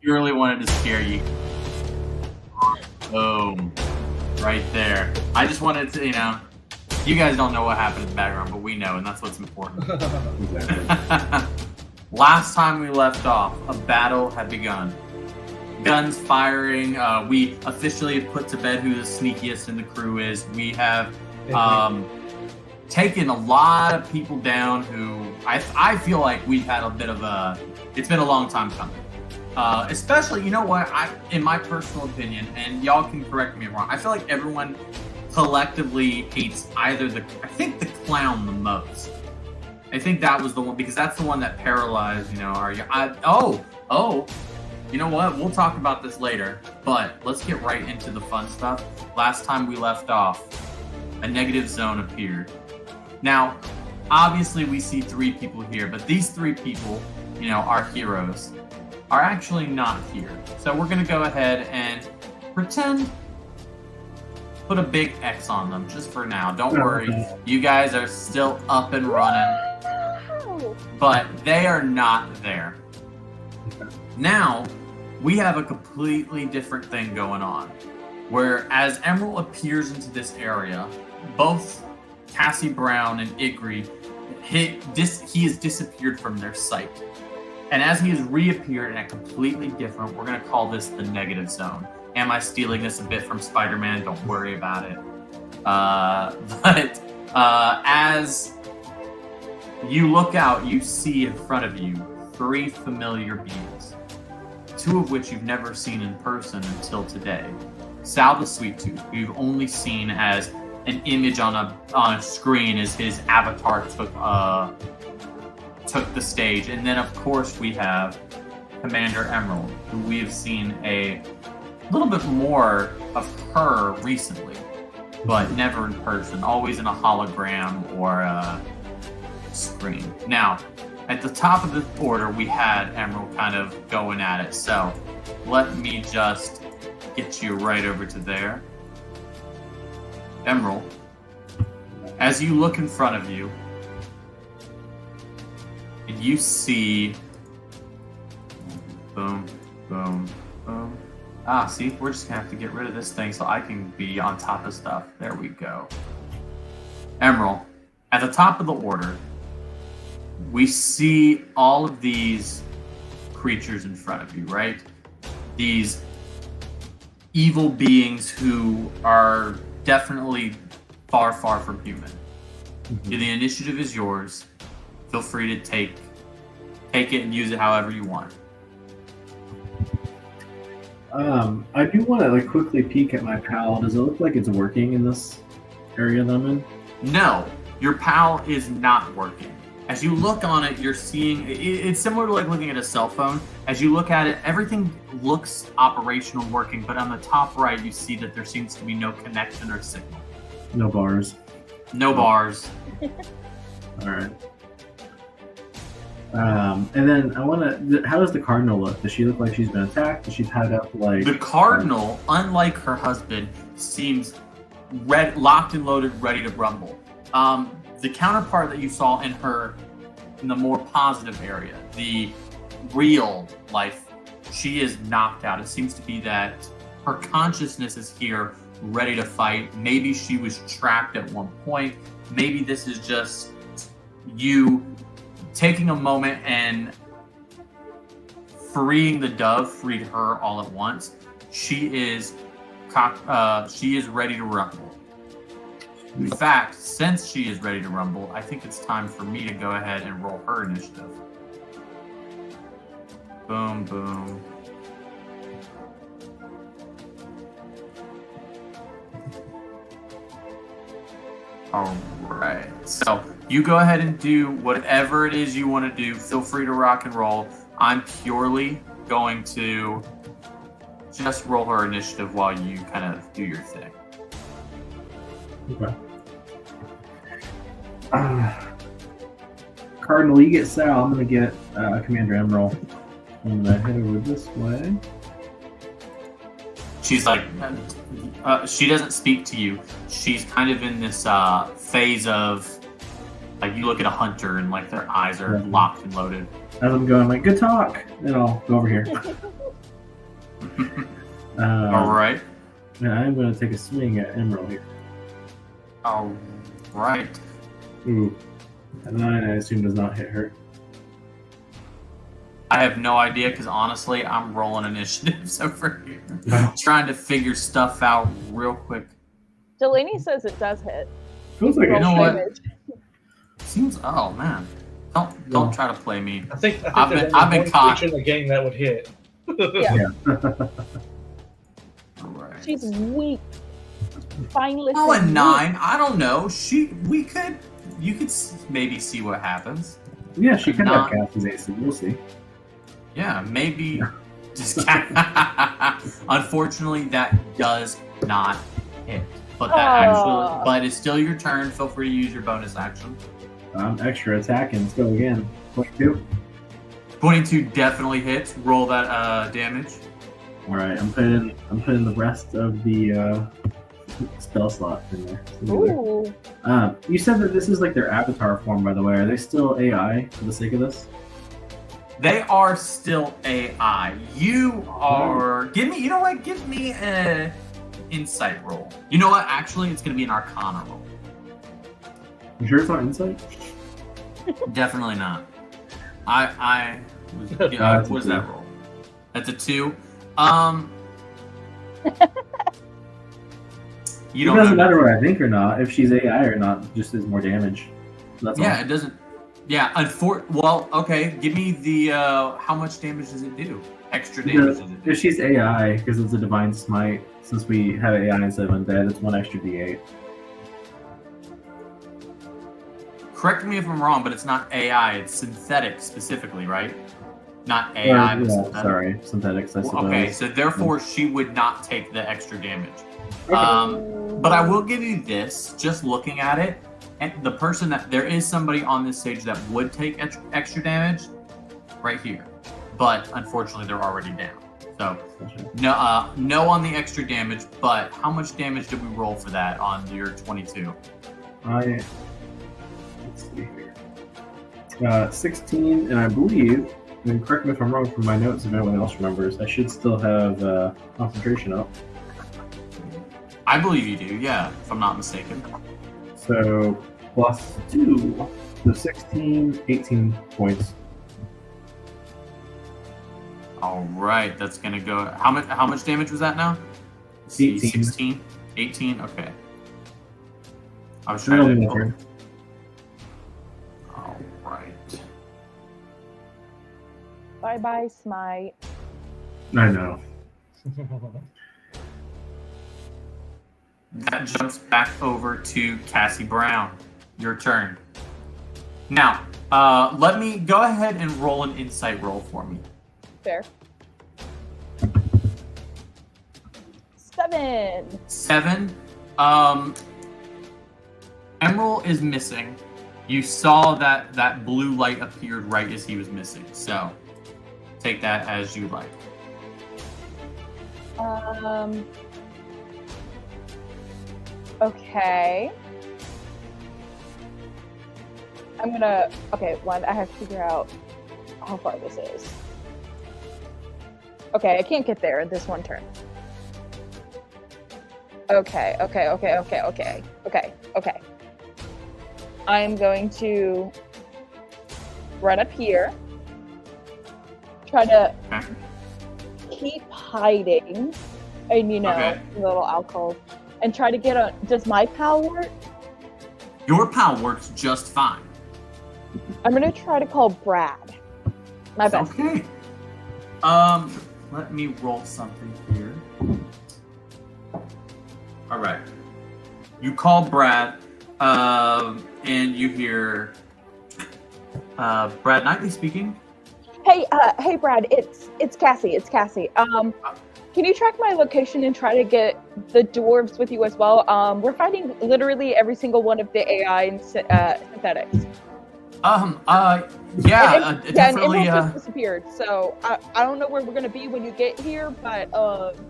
purely wanted to scare you. Boom. Right there. I just wanted to, you guys don't know what happened in the background, but we know, and that's what's important. Exactly. Last time we left off, a battle had begun. Guns firing. We officially have put to bed who the sneakiest in the crew is. We have taken a lot of people down who I feel like we've had a bit of it's been a long time coming. Especially, you know what, in my personal opinion, and y'all can correct me if I'm wrong, I feel like everyone collectively hates either I think the clown the most. I think that was the one, because that's the one that paralyzed, you know what, we'll talk about this later, but let's get right into the fun stuff. Last time we left off, a negative zone appeared. Now, obviously we see 3 people here, but these 3 people, our heroes, are actually not here. So we're going to go ahead and put a big X on them just for now. Don't worry. You guys are still up and running. But they are not there. Now, we have a completely different thing going on. Where as Emerald appears into this area, both Cassie Brown and Igri, he has disappeared from their sight. And as he has reappeared in a completely different, we're going to call this the negative zone. Am I stealing this a bit from Spider-Man? Don't worry about it. But as you look out, you see in front of you 3 familiar beings. 2 of which you've never seen in person until today. Sal the Sweet Tooth, who you've only seen as an image on a screen as his avatar took the stage. And then, of course, we have Commander Emerald, who we have seen a little bit more of her recently, but never in person, always in a hologram or a screen. Now, at the top of the order, we had Emerald kind of going at it, so let me just get you right over to there. Emerald, as you look in front of you, and you see, boom, boom, boom. See, we're just gonna have to get rid of this thing so I can be on top of stuff. There we go. Emerald, at the top of the order, we see all of these creatures in front of you, right? These evil beings who are definitely far, far from human. Mm-hmm. The initiative is yours. Feel free to take it and use it however you want. I do want to quickly peek at my PAL. Does it look like it's working in this area that I'm in? No, your PAL is not working. As you look on it, you're seeing it's similar to looking at a cell phone. As you look at it, everything looks operational, working, but on the top right, you see that there seems to be no connection or signal. No bars. No bars. All right. And then I want to. How does the Cardinal look? Does she look like she's been attacked? Does she tied up like? The Cardinal, unlike her husband, seems locked and loaded, ready to rumble. The counterpart that you saw in the more positive area, the real life, she is knocked out. It seems to be that her consciousness is here, ready to fight. Maybe she was trapped at one point. Maybe this is just you taking a moment and freeing the dove, freed her all at once. She is ready to rumble. In fact, since she is ready to rumble, I think it's time for me to go ahead and roll her initiative. Boom, boom. All right. So you go ahead and do whatever it is you want to do. Feel free to rock and roll. I'm purely going to just roll her initiative while you kind of do your thing. Okay. Cardinal, you get Sal. I'm going to get Commander Emerald. I'm going to head over this way. She's like, she doesn't speak to you. She's kind of in this phase of, like, you look at a hunter and, like, their eyes are locked and loaded. As I'm going, like, good talk. And I'll go over here. All right. And I'm going to take a swing at Emerald here. All right. Ooh. A 9, I assume, does not hit her. I have no idea because honestly, I'm rolling initiatives over here, Wow. trying to figure stuff out real quick. Delaney says it does hit. Feels like You it know should. what? Damage. Seems. Oh man, don't try to play me. I think I've there's been only one caught. creature in the game that would hit. Yeah. All right. She's weak. Finally. Oh, a 9. I don't know. You could maybe see what happens. Yeah, she could have Not- cast as AC. We'll see. Yeah, maybe. Just unfortunately, that does not hit. But but it's still your turn. Feel free to use your bonus action. Extra attacking. Let's go again. 22. 22 definitely hits. Roll that damage. All right, I'm putting the rest of the spell slot in there. Ooh. You said that this is like their avatar form, by the way. Are they still AI for the sake of this? They are still AI. You are. Give me. You know what? Give me an insight roll. You know what? Actually, it's going to be an Arcana roll. You sure it's not insight? Definitely not. I was. That's a What was 2. that roll? That's a 2. You It don't doesn't know. matter what I think or not. If she's AI or not, just is more damage. That's Yeah, all. it doesn't. Yeah, well, okay. Give me the how much damage does it do? Extra damage does it do? If she's AI, because it's a divine smite, since we have AI instead of undead, it's 1 extra d8. Correct me if I'm wrong, but it's not AI. It's synthetic specifically, right? Not AI, but yeah, synthetic. sorry, synthetics. I suppose. Okay, so therefore she would not take the extra damage. Okay. But I will give you this, just looking at it, and the person that there is somebody on this stage that would take extra damage right here. But unfortunately they're already down. So no on the extra damage, but how much damage did we roll for that on your 22? Let's see here. 16, and I believe, and correct me if I'm wrong from my notes if anyone else remembers, I should still have concentration up. I believe you do, yeah, if I'm not mistaken. So plus 2, so 16, 18 points. All right, that's gonna go. How much damage was that now? Let's see, 18. 16, 18. Okay. I was Really trying to. matter. All right. Bye bye, Smite. I know. That jumps back over to Cassie Brown. Your turn. Now, let me go ahead and roll an insight roll for me. Fair. 7. 7. Emerald is missing. You saw that blue light appeared right as he was missing. So, take that as you like. Okay. Okay, one, I have to figure out how far this is. Okay, I can't get there in this one turn. Okay. I'm going to run up here. Try to Okay. keep hiding in, Okay. little alcove. And try to get does my PAL work? Your PAL works just fine. I'm gonna try to call Brad. My best. Okay. Let me roll something here. All right. You call Brad, and you hear Brad Knightley speaking. Hey, Brad, it's Cassie. Can you track my location and try to get the dwarves with you as well? We're fighting literally every single one of the AI and synthetics. Yeah, And definitely. Emerald just disappeared, so I don't know where we're gonna be when you get here, but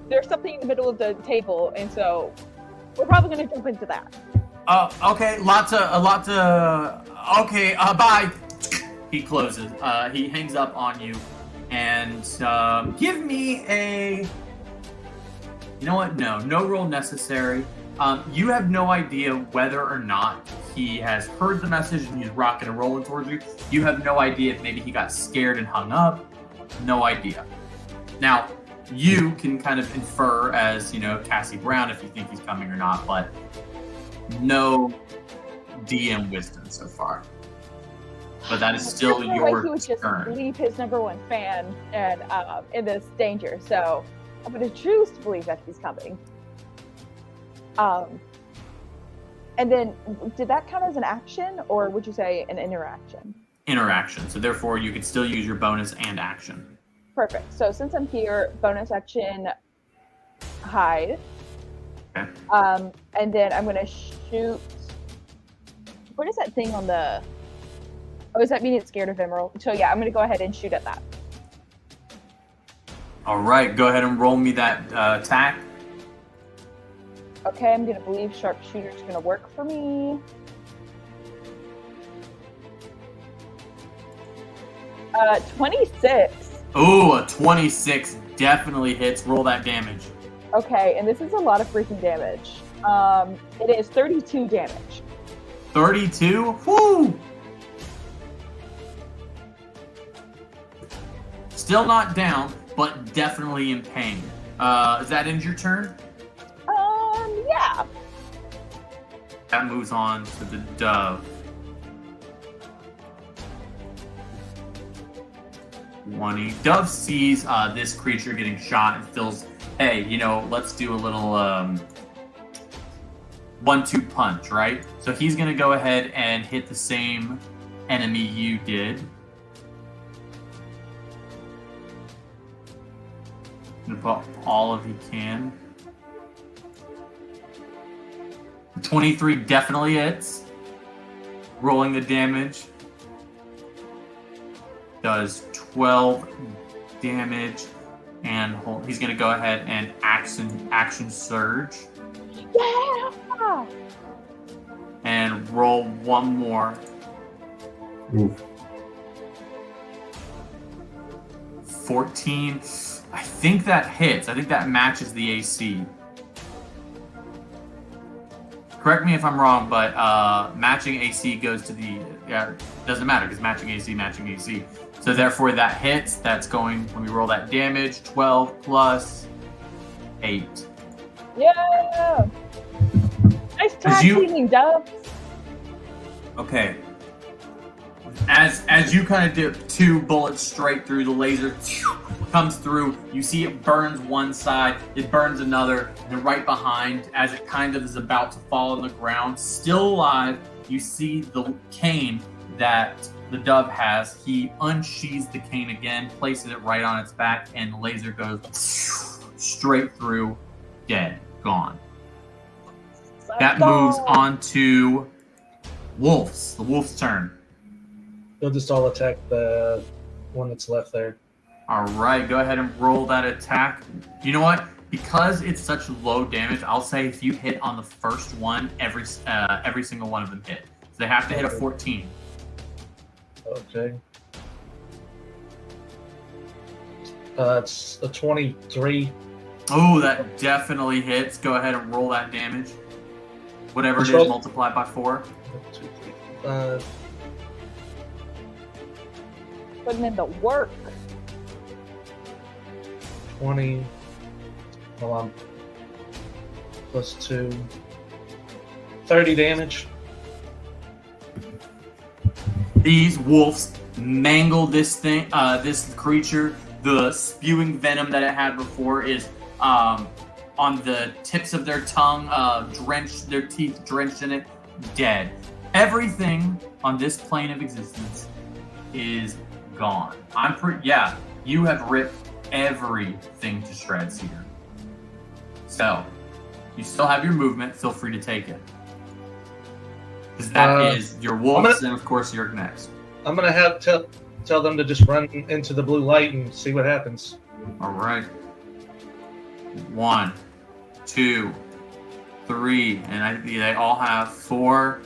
there's something in the middle of the table, and so we're probably gonna jump into that. Okay, okay, bye. He closes. He hangs up on you, and give me a You know what? No roll necessary. You have no idea whether or not he has heard the message and he's rocking and rolling towards you. You have no idea if maybe he got scared and hung up. No idea. Now, you can kind of infer as, Cassie Brown if you think he's coming or not, but no DM wisdom so far. But that is still There's no way your he would just turn. leave his number one fan and in this danger. So I'm going to choose to believe that he's coming. And then, did that count as an action, or would you say an interaction? Interaction. So therefore, you could still use your bonus and action. Perfect. So since I'm here, bonus action, hide. Okay. And then I'm going to shoot. What is that thing on the? Oh, does that mean it's scared of Emerald? So yeah, I'm going to go ahead and shoot at that. All right. Go ahead and roll me that attack. Okay, I'm going to believe sharpshooter's going to work for me. 26. Ooh, a 26 definitely hits. Roll that damage. Okay, and this is a lot of freaking damage. It is 32 damage. 32? Whoo! Still not down, but definitely in pain. Is that end your turn? Yeah. That moves on to the dove. 20. Dove sees this creature getting shot and feels, hey, let's do a little 1-2 punch, right? So he's going to go ahead and hit the same enemy you did. Gonna put all of he can. 23 definitely hits. Rolling the damage. Does 12 damage. And he's going to go ahead and action surge. Yeah! And roll one more. Oof. 14. I think that hits. I think that matches the AC. Correct me if I'm wrong, but matching AC goes to the... Yeah, doesn't matter because matching AC. So therefore that hits. That's going... When we roll that damage, 12 plus 8. Yeah! Nice tag teaming, Dove. Okay. As you kind of dip 2 bullets straight through, the laser comes through. You see it burns one side, it burns another, and right behind, as it kind of is about to fall on the ground, still alive, you see the cane that the dove has. He unsheathes the cane again, places it right on its back, and the laser goes straight through, dead, gone. That moves on to Wolf's. The Wolf's turn. They'll just all attack the one that's left there. All right, go ahead and roll that attack. You know what? Because it's such low damage, I'll say if you hit on the first one, every single one of them hit. So they have to hit a 14. Okay. It's a 23. Oh, that definitely hits. Go ahead and roll that damage. Whatever it is, multiply by 4. 2, 3, 5. Putting in the work. 20. Hold on. Plus 2. 30 damage. These wolves mangle this thing, this creature. The spewing venom that it had before is on the tips of their tongue, drenched, their teeth drenched in it, dead. Everything on this plane of existence is gone. You have ripped everything to shreds here. So, you still have your movement, feel free to take it. Because that is your wolves, and of course you're next. I'm gonna have to tell them to just run into the blue light and see what happens. All right. 1, 2, 3, and they all have 4,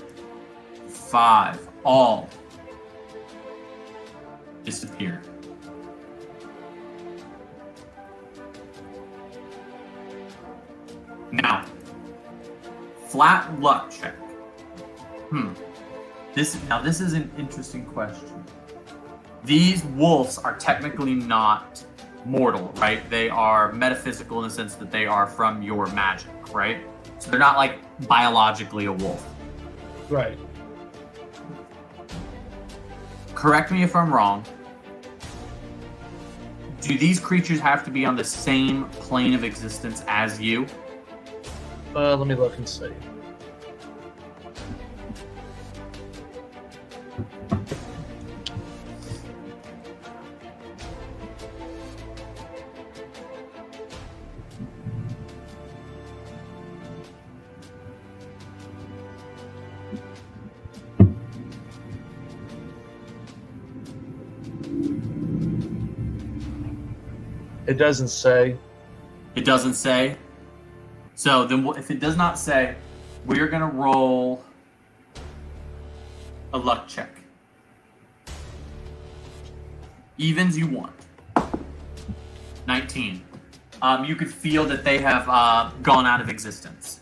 5. All disappeared. Now, flat luck check. This is an interesting question. These wolves are technically not mortal, right? They are metaphysical in the sense that they are from your magic, right? So they're not like biologically a wolf. Right. Correct me if I'm wrong. Do these creatures have to be on the same plane of existence as you? Let me look and see. It doesn't say. It doesn't say. So then, if it does not say, we're gonna roll a luck check. Evens you want. 19. You could feel that they have gone out of existence.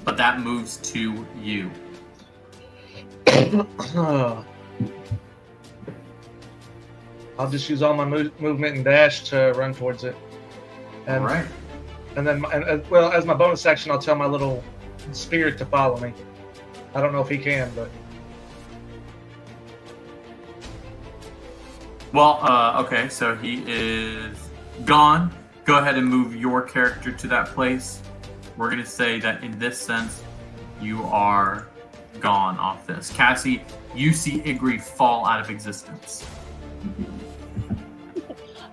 But that moves to you. I'll just use all my movement and dash to run towards it. And, All right. And then, well, as my bonus action, I'll tell my little spirit to follow me. I don't know if he can, but... Well, okay, so he is gone. Go ahead and move your character to that place. We're going to say that in this sense, you are gone off this. Cassie, you see Igri fall out of existence.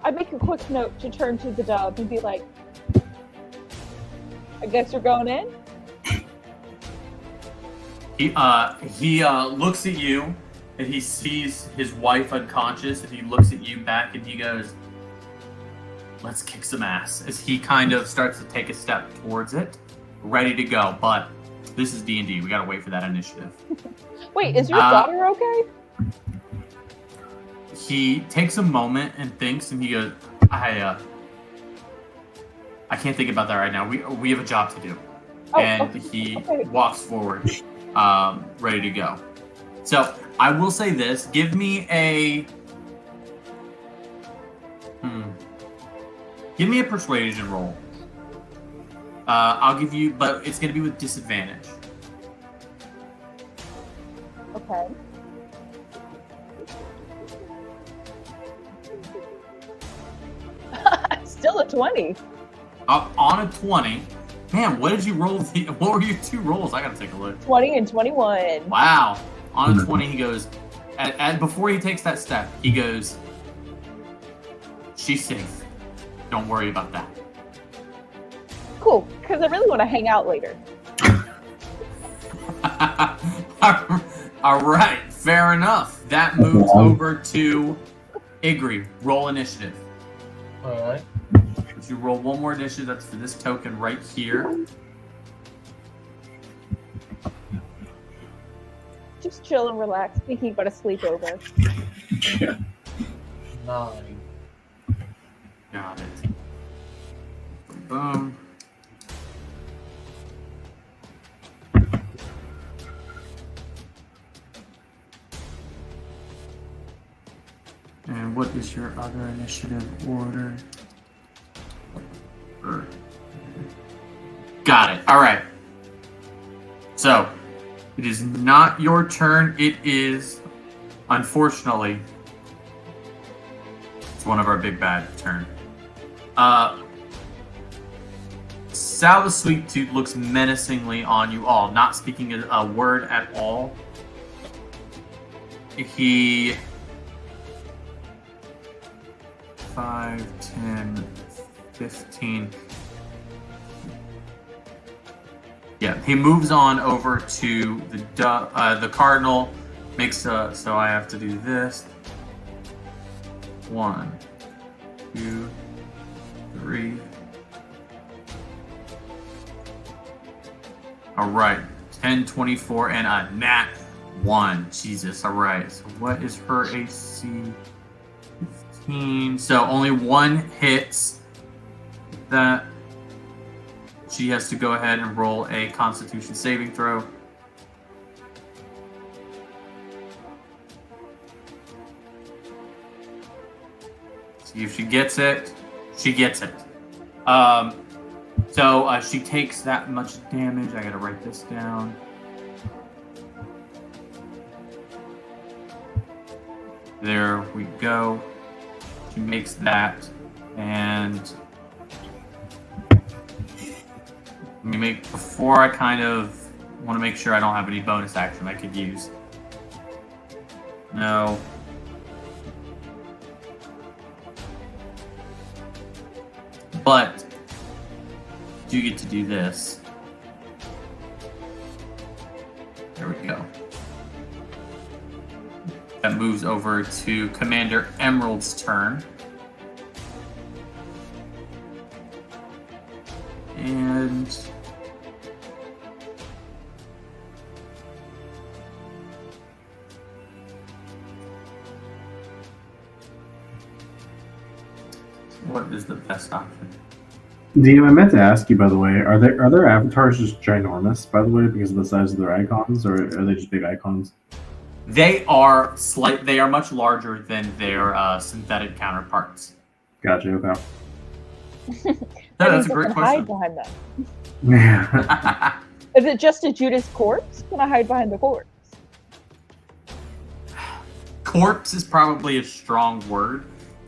I make a quick note to turn to the dog and be like, I guess you're going in? He looks at you and he sees his wife unconscious and he looks at you back and he goes, let's kick some ass, as he kind of starts to take a step towards it, ready to go. But this is D&D. We gotta wait for that initiative. Wait, is your daughter okay? He takes a moment and thinks, and he goes, I can't think about that right now. We have a job to do. Oh, and okay. he Okay. walks forward, ready to go. So I will say this: give me a persuasion roll. I'll give you, but it's going to be with disadvantage. Okay. Still a 20. On a 20. Man, what did you roll? What were your two rolls? I gotta take a look. 20 and 21. Wow. On a 20, he goes, and before he takes that step, he goes, she's safe. Don't worry about that. Cool, because I really want to hang out later. All right, fair enough. That moves over to Igri. Roll initiative. All right. If you roll one more initiative, that's for this token right here. Just chill and relax, thinking about a sleepover. 9. Got it. Boom. And what is your other initiative order? Got it. All right. So, it is not your turn. It is, unfortunately, it's one of our big bad turn. Sal the Sweet Tooth looks menacingly on you all, not speaking a word at all. He 5, 10, 15. Yeah, he moves on over to the cardinal. Makes so I have to do this. 1, 2, 3. All right, 10, 24, and a nat 1. Jesus. All right. So what is her AC? 14. So only one hits that. She has to go ahead and roll a Constitution saving throw. See if she gets it. She gets it. So she takes that much damage. I gotta write this down. There we go. She makes that, and let me make before I kind of want to make sure I don't have any bonus action I could use. No. But do get to do this. There we go. That moves over to Commander Emerald's turn. And what is the best option? DM, I meant to ask you, by the way, are their avatars just ginormous, by the way, because of the size of their icons, or are they just big icons? They are They are much larger than their synthetic counterparts. Gotcha. Okay. No, that's a great hide question. behind them. Yeah. Is it just a Judas corpse? Can I hide behind the corpse? Corpse is probably a strong word.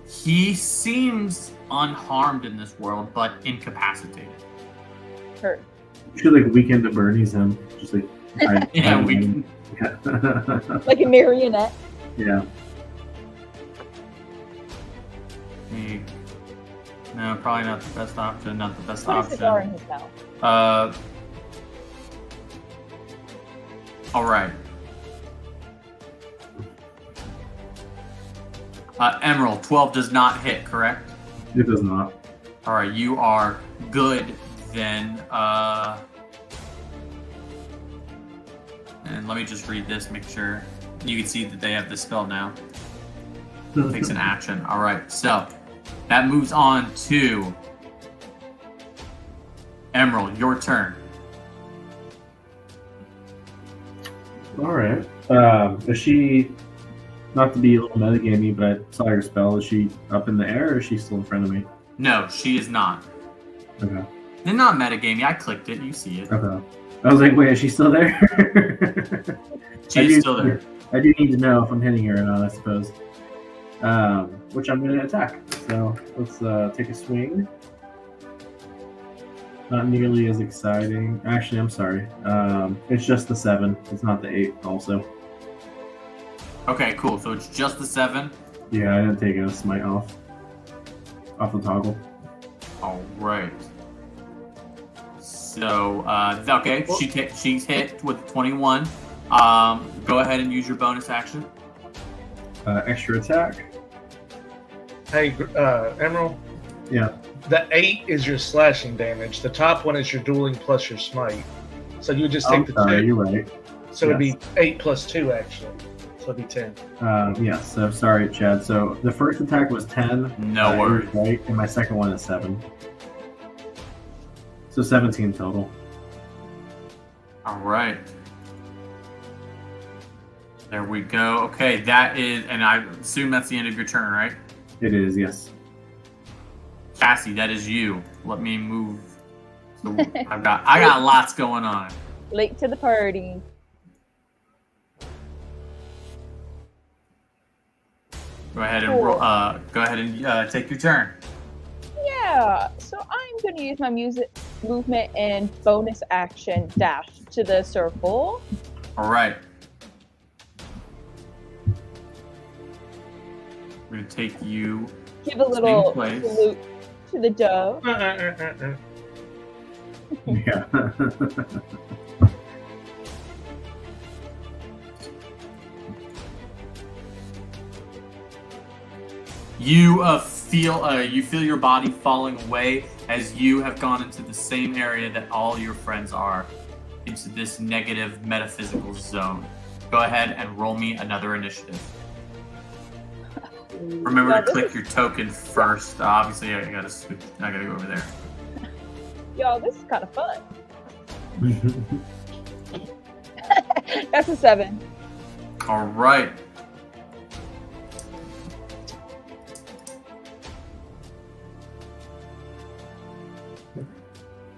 He seems unharmed in this world, but incapacitated. Sure. You should like Weekend at Bernie's him, just like Yeah, we can. Yeah. Like a marionette. Yeah. No, probably not the best option. Not the best Put a cigar in option. his mouth. All right. Emerald, 12 does not hit, correct? It does not. All right, you are good then. And let me just read this, make sure you can see that they have the spell now. Takes an action. All right, so that moves on to Emerald. Your turn. All right. Is she, not to be a little metagamey, but I saw her spell. Is she up in the air, or is she still in front of me? No, she is not. Okay. They're not metagaming. I clicked it. You see it. Okay. I was like, wait, is she still there? She's still there. I do need to know if I'm hitting her or not, I suppose. Which I'm going to attack. So let's take a swing. Not nearly as exciting. Actually, I'm sorry. It's just the 7. It's not the 8 also. Okay, cool. So it's just the 7. Yeah, I didn't take a smite off the toggle. All right. So, okay, she's hit with 21. Go ahead and use your bonus action. Extra attack. Hey, Emerald. Yeah. The 8 is your slashing damage. The top one is your dueling plus your smite. So you would just take the 2. You're right. So it'd be 8 plus 2 actually. So it'd be 10. Yes. So sorry, Chad. So the first attack was 10. No worries. Right, and my second one is 7. So 17 total. All right. There we go. Okay, that is, and I assume that's the end of your turn, right? It is, yes. Cassie, that is you. Let me move. So I got lots going on. Late to the party. Go ahead and roll, go ahead and take your turn. Yeah, so I'm going to use my movement and bonus action dash to the circle. All right. We're going to take you. Give a little place. salute to the dove. Yeah. You feel your body falling away as you have gone into the same area that all your friends are, into this negative metaphysical zone. Go ahead and roll me another initiative. Remember Yeah, to click your token first. Obviously, I gotta switch. I gotta go over there. Yo, this is kind of fun. That's a 7. All right.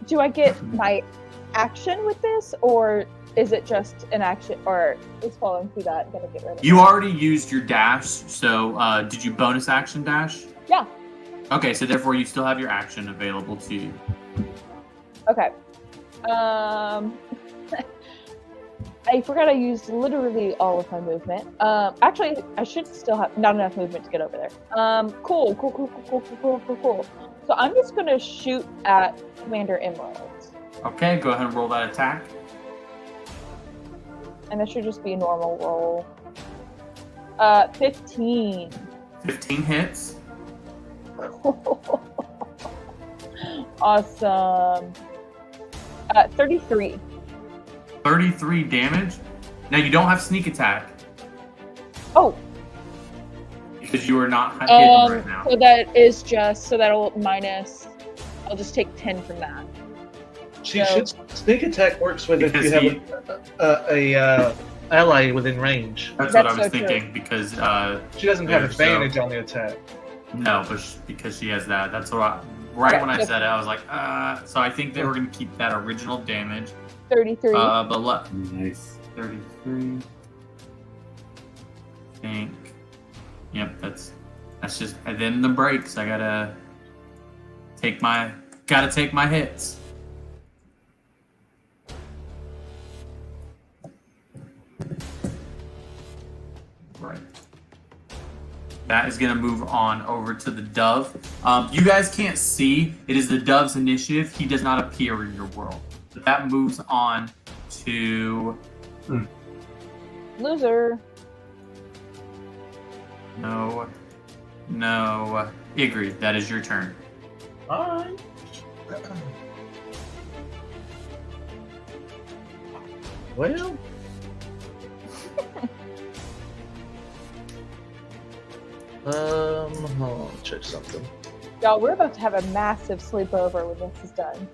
Do I get my action with this, or is it just an action, or is following through that gonna get rid of it? You already used your dash, so did you bonus action dash? Yeah. Okay, so therefore you still have your action available to you. Okay. I forgot I used literally all of my movement. Actually, I should still have not enough movement to get over there. Cool. So I'm just gonna shoot at Commander Emerald. Okay, go ahead and roll that attack. And that should just be a normal roll. 15. 15 hits. Awesome. 33. 33 damage. Now you don't have sneak attack Oh, because you are not hidden right now. so that is just, so that'll minus, I'll just take 10 from that. She So- should sneak attack works with if Because you have a ally within range. That's what I That's was so true. thinking because She doesn't have Yeah, so- advantage on the attack. no, but because she has that. That's what right Okay, when I so- said it, I was like, so I think they were going to keep that original damage. 33. But Nice. 33. Think. Yep, that's just. And then the breaks. I gotta take my hits. Right. That is gonna move on over to the dove. You guys can't see. It is the dove's initiative. He does not appear in your world. But that moves on to Loser. no, Igri. That is your turn. Alright. Well. Hold on, check something. Y'all, we're about to have a massive sleepover when this is done.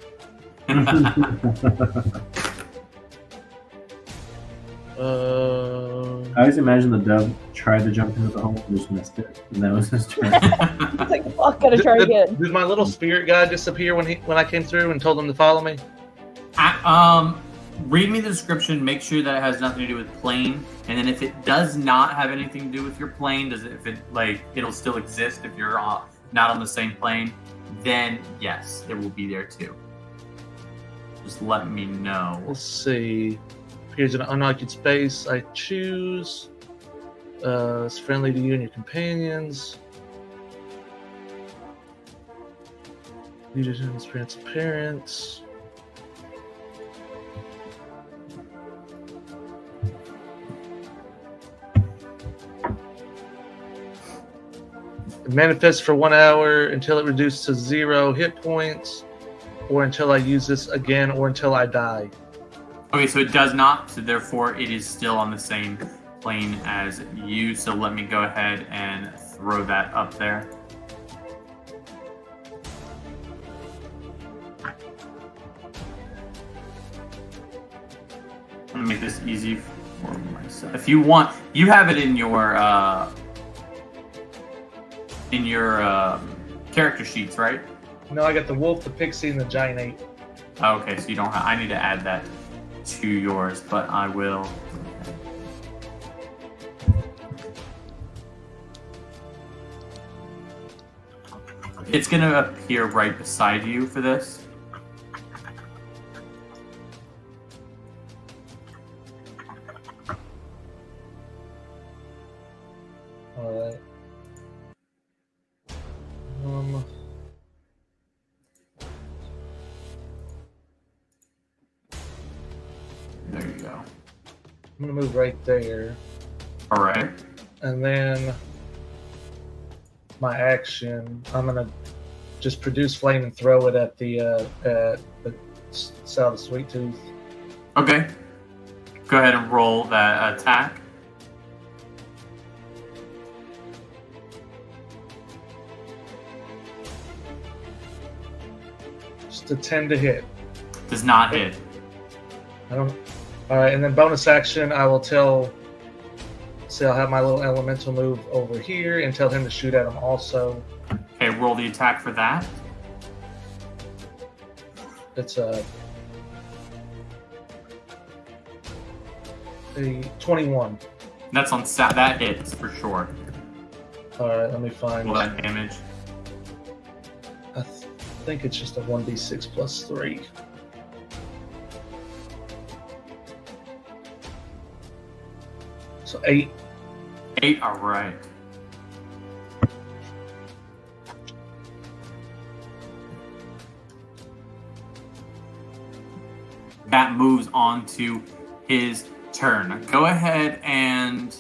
I always imagine the dove tried to jump into the hole and just missed it, and that was his turn. It's like, fuck, gotta try again. Did my little spirit guy disappear when I came through and told him to follow me? Read me the description. Make sure that it has nothing to do with plane, and then if it does not have anything to do with your plane, it'll still exist if you're not on the same plane, then yes, it will be there too. Just let me know. Let's see. Here's an unoccupied space. I choose. It's friendly to you and your companions. Leaders in transparent. It manifests for 1 hour until it reduces to 0 hit points, or until I use this again, or until I die. Okay, so it does not, so therefore it is still on the same plane as you, so let me go ahead and throw that up there. I'm gonna make this easy for myself. If you want, you have it in your character sheets, right? No, I got the wolf, the pixie, and the giant ape. Okay, so you don't have, I need to add that to yours, but I will. It's gonna appear right beside you for this. Alright. There you go. I'm gonna move right there, All right. and then my action, I'm gonna just produce flame and throw it at the South of Sweet Tooth. Okay. Go ahead and roll that attack. to 10 to hit. Does not hit. I don't. All right, and then bonus action, I will tell. Say I'll have my little elemental move over here and tell him to shoot at him also. Okay, roll the attack for that. It's a 21. That's on that hits for sure. All right, let me find. Roll that damage. I think it's just a 1d6 plus 3. So 8. 8. All right. That moves on to his turn. Go ahead and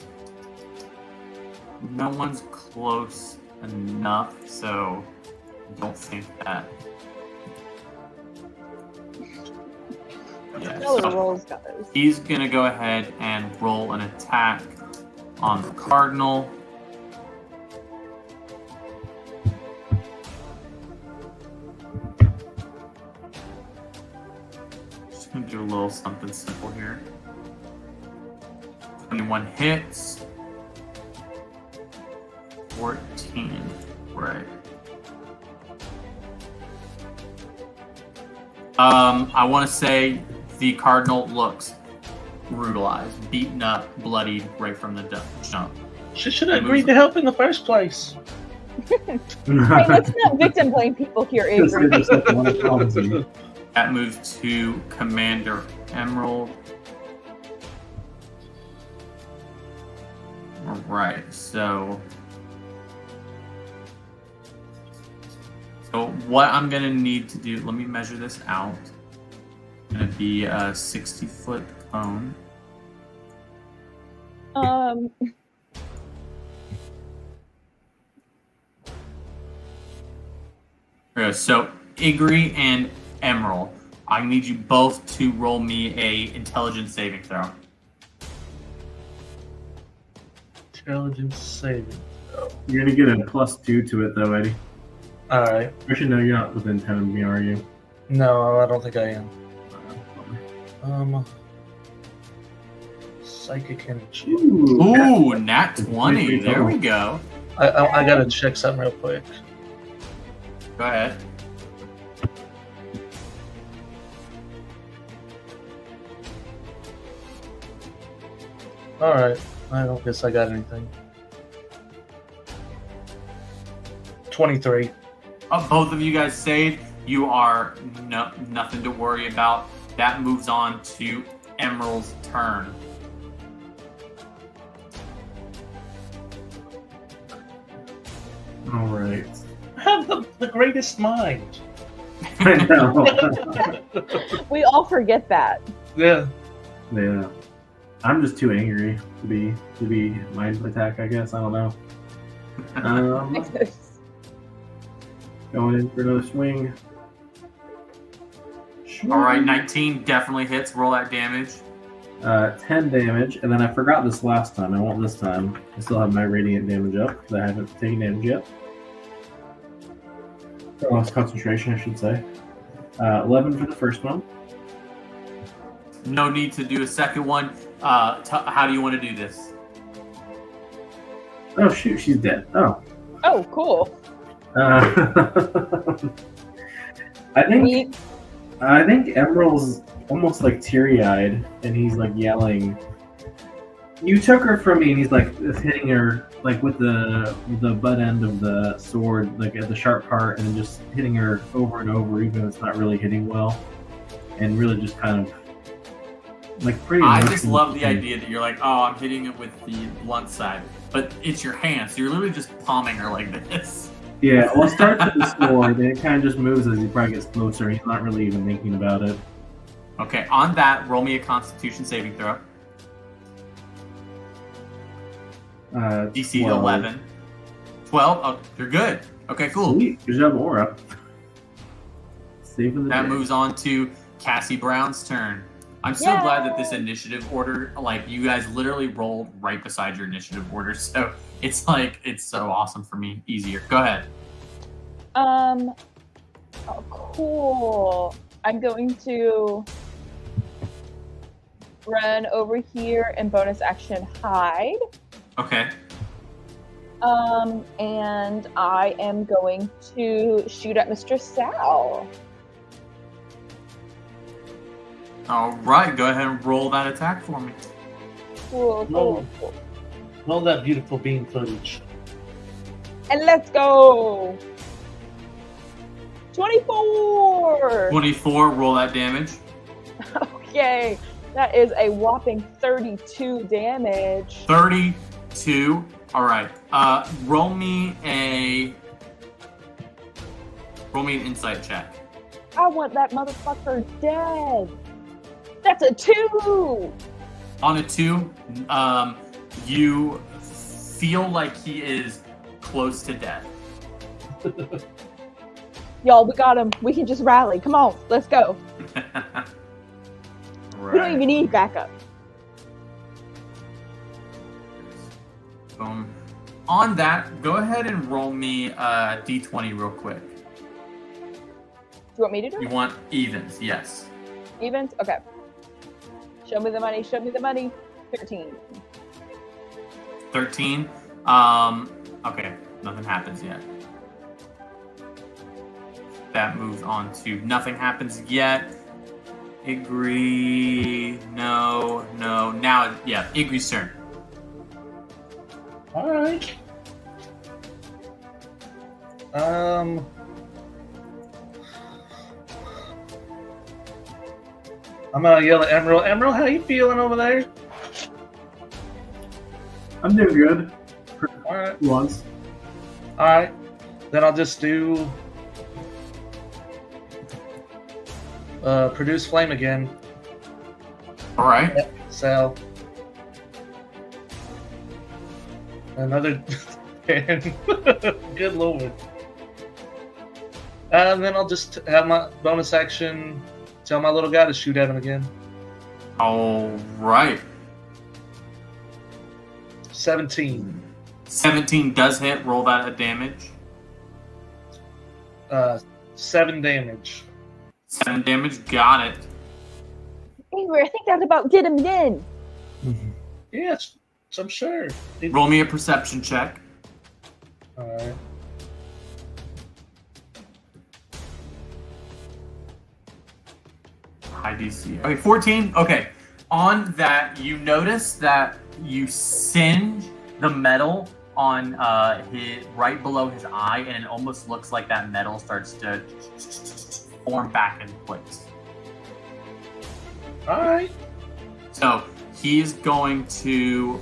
no one's close enough, so I don't think that. Yeah, No so rolls, guys. he's gonna go ahead and roll an attack on the Cardinal. Just gonna do a little something simple here. 21 hits. 14. Right. I want to say the Cardinal looks brutalized, beaten up, bloodied right from the jump. She should have agreed to help in the first place. Hey, let's not victim blame people here, Avery. That moves to Commander Emerald. All right, so what I'm gonna need to do, let me measure this out. It's gonna be a 60-foot cone. So Igri and Emerald, I need you both to roll me a intelligence saving throw. Intelligence saving. You're gonna get a +2 to it though, Eddie. All right. Actually, no, you're not within 10 of me, are you? No, I don't think I am. Psychic energy. Ooh, nat 20. There we go. I gotta check something real quick. Go ahead. All right. I don't guess I got anything. 23. Both of you guys saved. You are nothing to worry about. That moves on to Emerald's turn. All right. I have the greatest mind. I know. We all forget that. Yeah. Yeah. I'm just too angry to be mind attack, I guess. I don't know. Going in for another swing. All right, 19 definitely hits. Roll that damage. 10 damage, and then I forgot this last time. I won't this time. I still have my radiant damage up because I haven't taken damage yet. Or lost concentration, I should say. 11 for the first one. No need to do a second one. How do you want to do this? Oh shoot, she's dead. Oh. Oh, cool. I think Emerald's almost like teary-eyed, and he's like yelling. You took her from me, and he's like hitting her like with the butt end of the sword, like at the sharp part, and then just hitting her over and over, even though it's not really hitting well, and really just kind of like pretty. I just love the idea that you're like, oh, I'm hitting it with the blunt side, but it's your hand, so you're literally just palming her like this. Yeah, well, it starts with the sword, and it kind of just moves as he probably gets closer. He's not really even thinking about it. Okay, on that, roll me a Constitution saving throw. DC 12. 11. 12? Oh, you're good. Okay, cool. Sweet. Good job, Aura. Saving the That day. moves on to Cassie Brown's turn. I'm so glad that this initiative order, like, you guys literally rolled right beside your initiative order, so it's like, it's so awesome for me. Easier. Go ahead. Oh, cool. I'm going to run over here and bonus action hide. Okay. And I am going to shoot at Mr. Sal. All right, go ahead and roll that attack for me. Cool. Roll that beautiful beam footage. And let's go. 24. 24, roll that damage. Okay, that is a whopping 32 damage. 32. All right. Roll me an insight check. I want that motherfucker dead. That's a 2. On a 2, you feel like he is close to death. Y'all, we got him. We can just rally. Come on, let's go. We don't even need backup. On that, go ahead and roll me a d20 real quick. Do you want me to do You it? want evens, yes. Evens? Okay. Show me the money. Show me the money. 13. 13. Okay, nothing happens yet. That moves on to nothing happens yet. Igri, no. Now, yeah, Igri's turn. All right. I'm gonna yell at Emerald. Emerald, how you feeling over there? I'm doing good. All right. Once. All right. Then I'll just do produce flame again. All right. So another 10. Good lord. And then I'll just have my bonus action. Tell my little guy to shoot at him again. All right. 17. 17 does hit. Roll that at damage. 7 damage. 7 damage. Got it. Angry, I think that's about get him in. Yes, I'm sure. Roll me a perception check. All right. High DC. Okay, 14. Okay. On that, you notice that you singe the metal on his right below his eye, and it almost looks like that metal starts to form back in place. All right. So he's going to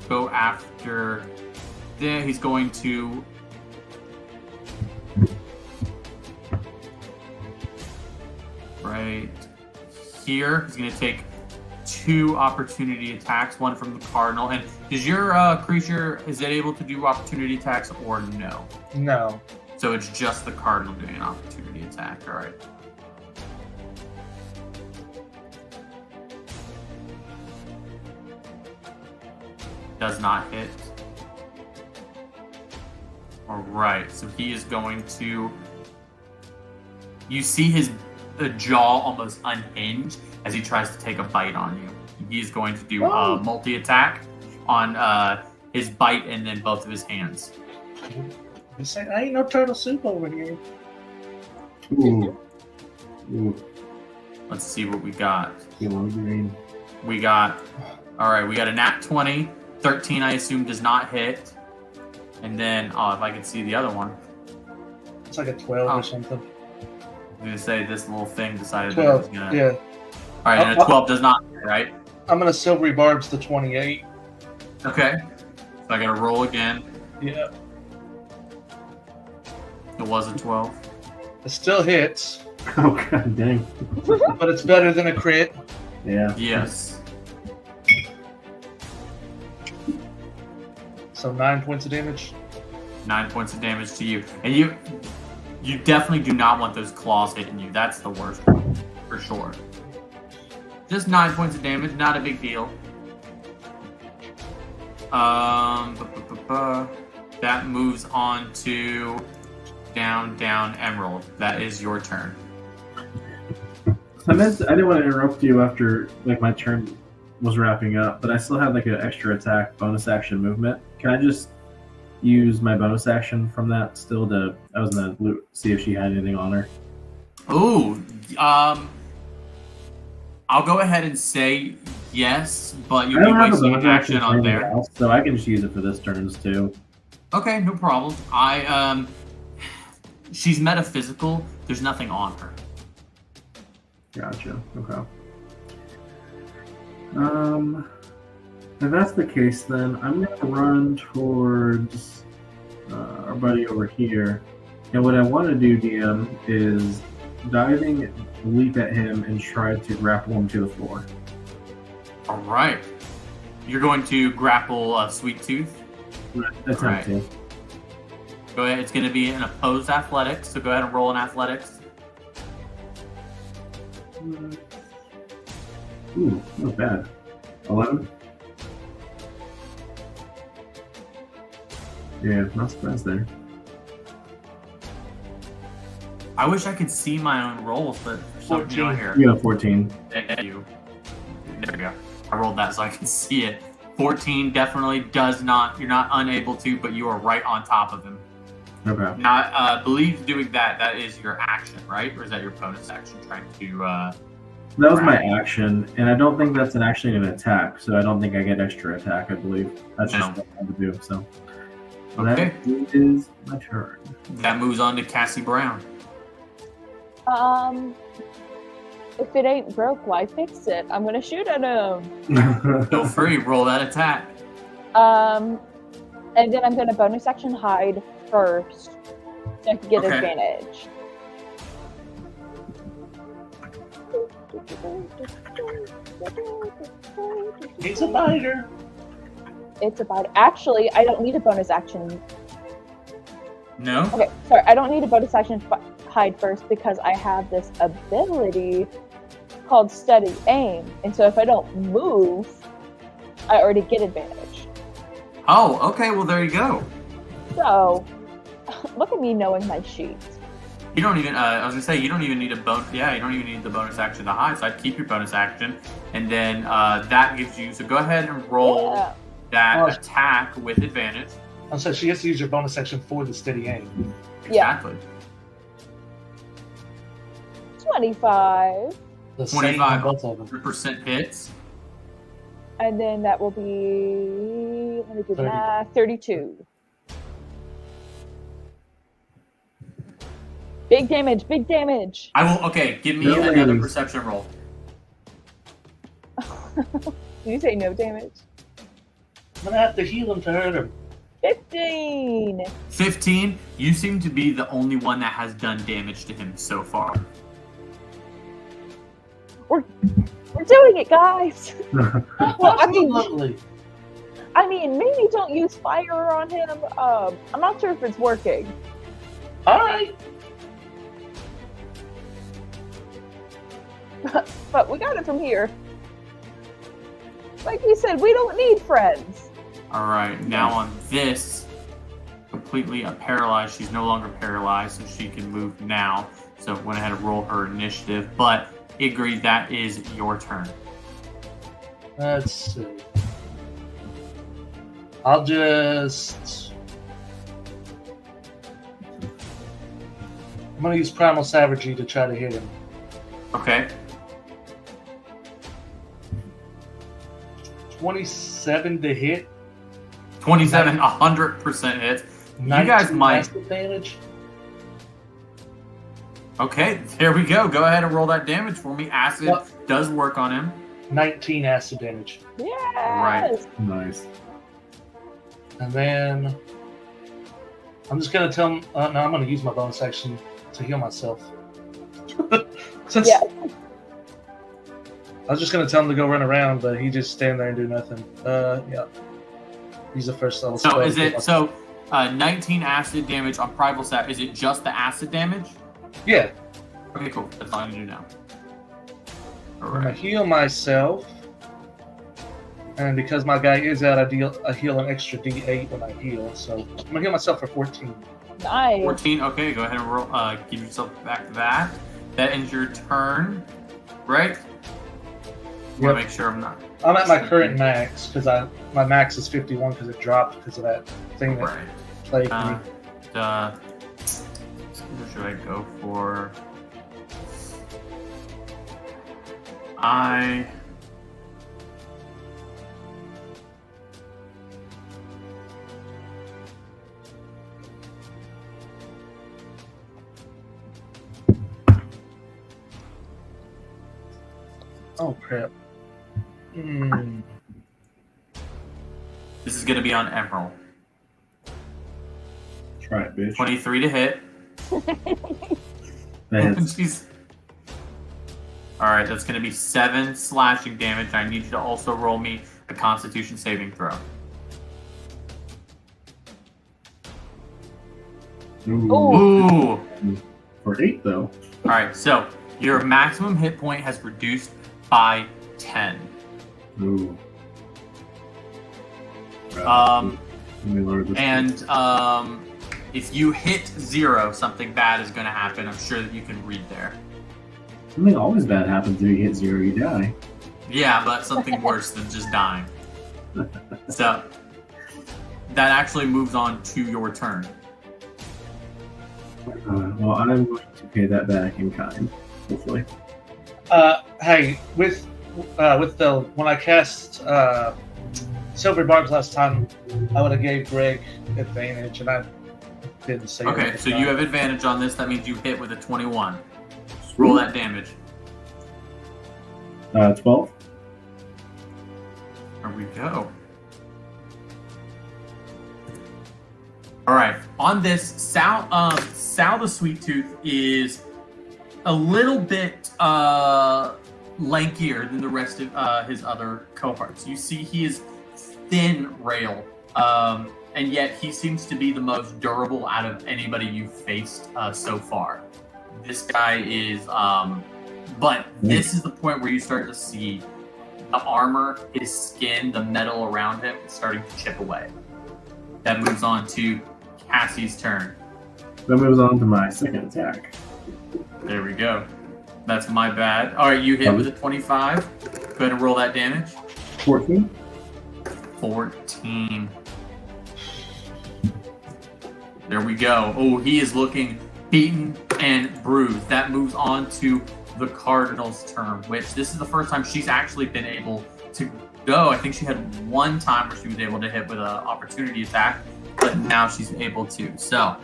go after. He's going to. Right here, he's going to take 2 opportunity attacks, one from the Cardinal. And is your creature, is it able to do opportunity attacks or no? No. So it's just the Cardinal doing an opportunity attack. All right. Does not hit. All right. So he is going to. You see his jaw almost unhinge as he tries to take a bite on you. He's going to do a multi-attack on his bite and then both of his hands. This ain't no turtle soup over here. Ooh. Let's see what we got. Yellow green. We got a nat 20. 13, I assume, does not hit. And then, if I could see the other one. It's like a 12 or something. I was going to say this little thing decided that it was 12, going to... yeah. All right, and a 12 does not hit, right? I'm gonna silvery barbs the 28. Okay. So I got to roll again. Yeah. It was a 12. It still hits, Oh god dang. but it's better than a crit. Yeah. Yes. So 9 points of damage. 9 points of damage to you. And you definitely do not want those claws hitting you. That's the worst one, for sure. Just 9 points of damage, not a big deal. That moves on to down, Emerald. That is your turn. I didn't want to interrupt you after like my turn was wrapping up, but I still had like an extra attack bonus action movement. Can I just use my bonus action from that still to? I was gonna see if she had anything on her. Ooh, I'll go ahead and say yes, but you'll be wasting an action on there. Else, so I can just use it for this turns too. Okay, no problem. She's metaphysical. There's nothing on her. Gotcha. Okay. If that's the case, then I'm gonna run towards our buddy over here, and what I want to do, DM, is diving, leap at him, and try to grapple him to the floor. All right. You're going to grapple Sweet Tooth. Attempt to. Go ahead. It's going to be an opposed athletics, so go ahead and roll an athletics. Ooh, not bad. 11. Yeah, not surprised there. I wish I could see my own rolls, but for some reason here. You have 14. Thank you. There we go. I rolled that so I can see it. 14 definitely does not. You're not unable to, but you are right on top of him. Okay. Now, I believe doing that is your action, right? Or is that your bonus action trying to... That was my action, and I don't think that's actually an attack, so I don't think I get extra attack, I believe. That's just what I want to do, so. Okay. That is my turn. That moves on to Cassie Brown. If it ain't broke, why fix it? I'm gonna shoot at him. Feel free, roll that attack. And then I'm gonna bonus action hide first, so I can get advantage. He's a biter. It's a bite. Actually, I don't need a bonus action. No? Okay, sorry, I don't need a bonus action hide first because I have this ability called Steady Aim, and so if I don't move, I already get advantage. Oh, okay, well there you go. So, look at me knowing my sheets. You don't even, I was gonna say, you don't even need a bonus, you don't even need the bonus action to hide, so I'd keep your bonus action, and then that gives you, so go ahead and roll that attack with advantage. Oh, so she has to use your bonus action for the Steady Aim. Exactly. 25. The same on 25, both of them. 100% hits. And then that will be, let me do the math, 32. Big damage, big damage. I will, okay, give me another perception roll. Did you say no damage? I'm gonna have to heal him to hurt him. 15. 15, you seem to be the only one that has done damage to him so far. We're doing it, guys. Well, Absolutely. I mean, maybe don't use fire on him. I'm not sure if it's working. All right. But we got it from here. Like we said, we don't need friends. Alright, now on this, completely paralyzed. She's no longer paralyzed, so she can move now. So went ahead and roll her initiative. But Igri, that is your turn. Let's see. I'll just... I'm gonna use Primal Savagery to try to hit him. Okay. 27 to hit. 27, 100% hit. You guys might... Advantage. Okay, there we go. Go ahead and roll that damage for me. Acid does work on him. 19 acid damage. Yes. Right. Nice. And then I'm just gonna tell him. No, I'm gonna use my bonus action to heal myself. Since I was just gonna tell him to go run around, but he just stand there and do nothing. Yeah. He's the first level. So is it 19 acid damage on Primal Sap? Is it just the acid damage? Yeah. Okay, cool. That's all I need to know. I'm gonna heal myself, and because my guy is out, I heal an extra D8 when I heal. So I'm gonna heal myself for 14. Nice. 14. Okay, go ahead and roll. Give yourself back that. That ends your turn, right? I want to make sure I'm not. I'm at my current max because my max is 51 because it dropped because of that thing that Right. plagued me. What should I go for? Oh crap. This is going to be on Emerald. Try it, bitch. 23 to hit. That hits. Jeez. Alright, that's going to be 7 slashing damage. I need you to also roll me a Constitution saving throw. Ooh. Ooh! For 8, though. Alright, so your maximum hit point has reduced by 10. Ooh. Um, Let me lower this. And if you hit 0, something bad is going to happen. I'm sure that you can read there. Something always bad happens if you hit 0, you die. Yeah, but something worse than just dying. So that actually moves on to your turn. Well, I'm going to pay that back in kind, hopefully. Hey, with the when I cast Silver Barbs last time, I would have gave Greg advantage, and I didn't say. Okay, so you have advantage on this. That means you hit with a 21. Roll that damage. 12. There we go. All right. On this, Sal the Sweet Tooth is a little bit lankier than the rest of his other cohorts. You see, he is thin rail, and yet he seems to be the most durable out of anybody you've faced so far. This guy is, but this is the point where you start to see the armor, his skin, the metal around him is starting to chip away. That moves on to Cassie's turn. That moves on to my second attack. There we go. That's my bad. All right, you hit with a 25. Go ahead and roll that damage. 14. 14. There we go. Oh, he is looking beaten and bruised. That moves on to the Cardinal's turn, which this is the first time she's actually been able to go. I think she had one time where she was able to hit with an opportunity attack, but now she's able to. So,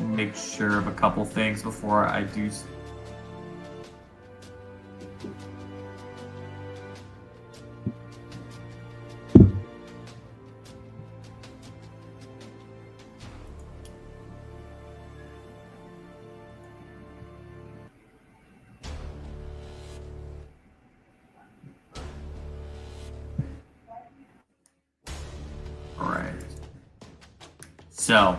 make sure of a couple things before I do. So,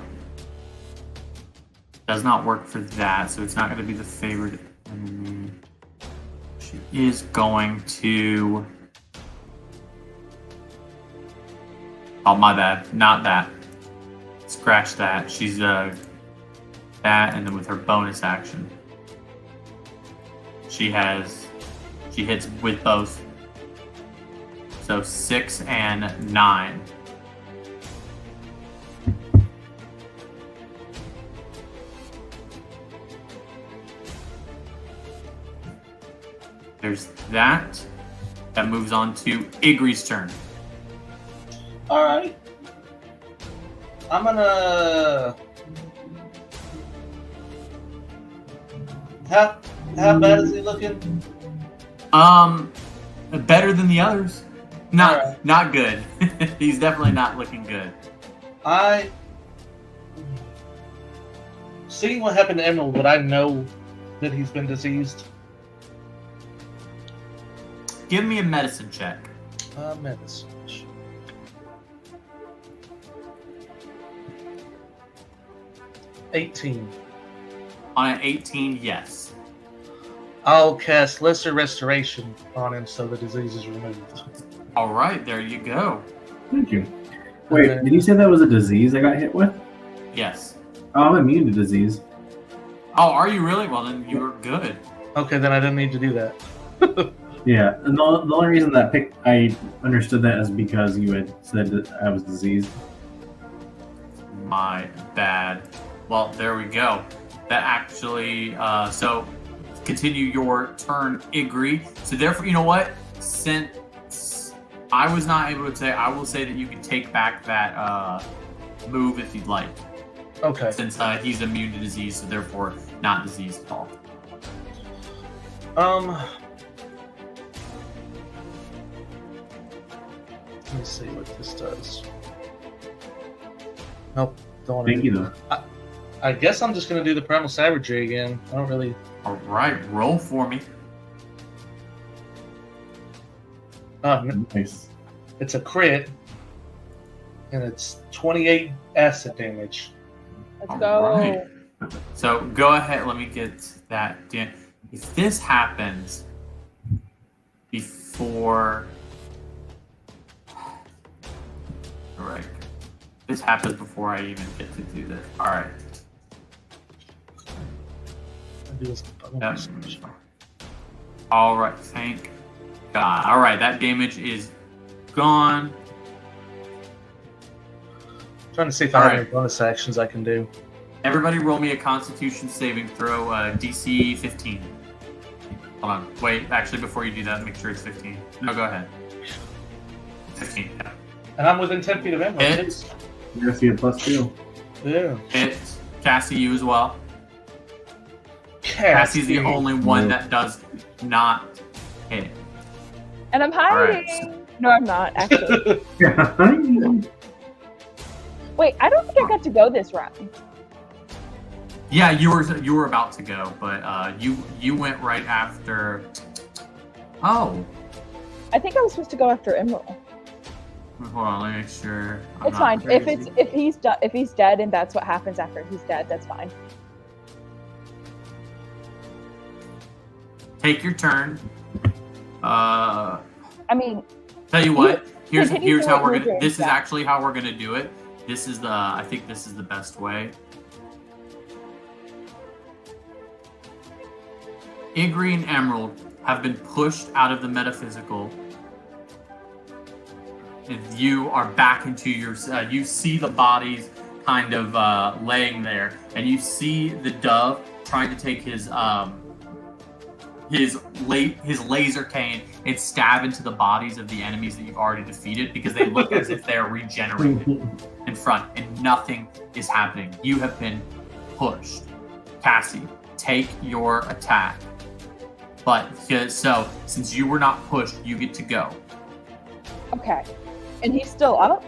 does not work for that, so it's not going to be the favored enemy. She is going to... Oh, my bad. Not that. Scratch that. She's, that, and then with her bonus action, she hits with both. So 6 and 9. There's that. That moves on to Igri's turn. All right. I'm gonna. How bad is he looking? Better than the others. Alright. Not good. He's definitely not looking good. Seeing what happened to Emerald, would I know that he's been diseased? Give me a medicine check. Medicine. 18. On an 18, yes. I'll cast Lesser Restoration on him so the disease is removed. All right, there you go. Thank you. Wait, then- did you say that was a disease I got hit with? Yes. Oh, I'm immune to disease. Oh, are you really? Well, then you're good. Okay, then I didn't need to do that. Yeah, and the only reason that I understood that is because you had said that I was diseased. My bad. Well, there we go. That actually, so continue your turn, Igri. So therefore, you know what? Since I was not able to say, I will say that you can take back that move if you'd like. Okay. Since he's immune to disease, so therefore not diseased at all. Let me see what this does. Nope, don't want Thank to. you, though. I guess I'm just gonna do the primal savagery again. I don't really. All right, roll for me. Nice. It's a crit, and it's 28 acid damage. Let's All go. right. So go ahead. Let me get that. If this happens before, all right, this happens before I even get to do this. All right. I'll do this. Yep. All right. Thank God. All right. That damage is gone. Trying to see if All I have right. any bonus actions I can do. Everybody roll me a Constitution saving throw, DC 15. Hold on. Wait, actually, before you do that, make sure it's 15. No, go ahead. 15, yeah. And I'm within 10 feet of him. right? Hit. You're gonna see a +2. Yeah. Hit. Cassie, you as well. Cassie's the only one that does not hit. And I'm right. hiding. No, I'm not, actually. Yeah. Wait, I don't think I got to go this round. Yeah, you were about to go, but you went right after. Oh, I think I was supposed to go after Emerald. hold on, let me make sure. I'm It's not fine. crazy. If he's dead and that's what happens after he's dead, that's fine. Take your turn. I mean, Tell you what. Here's continue how to we're move gonna. your This is attack. actually how we're gonna do it. This is the. I think this is the best way. Igri and Emerald have been pushed out of the metaphysical. And you are back into your. You see the bodies kind of laying there, and you see the dove trying to take his laser cane and stab into the bodies of the enemies that you've already defeated because they look as if they're regenerated in front, and nothing is happening. You have been pushed. Cassie, take your attack. But so since you were not pushed, you get to go. okay. And he's still up?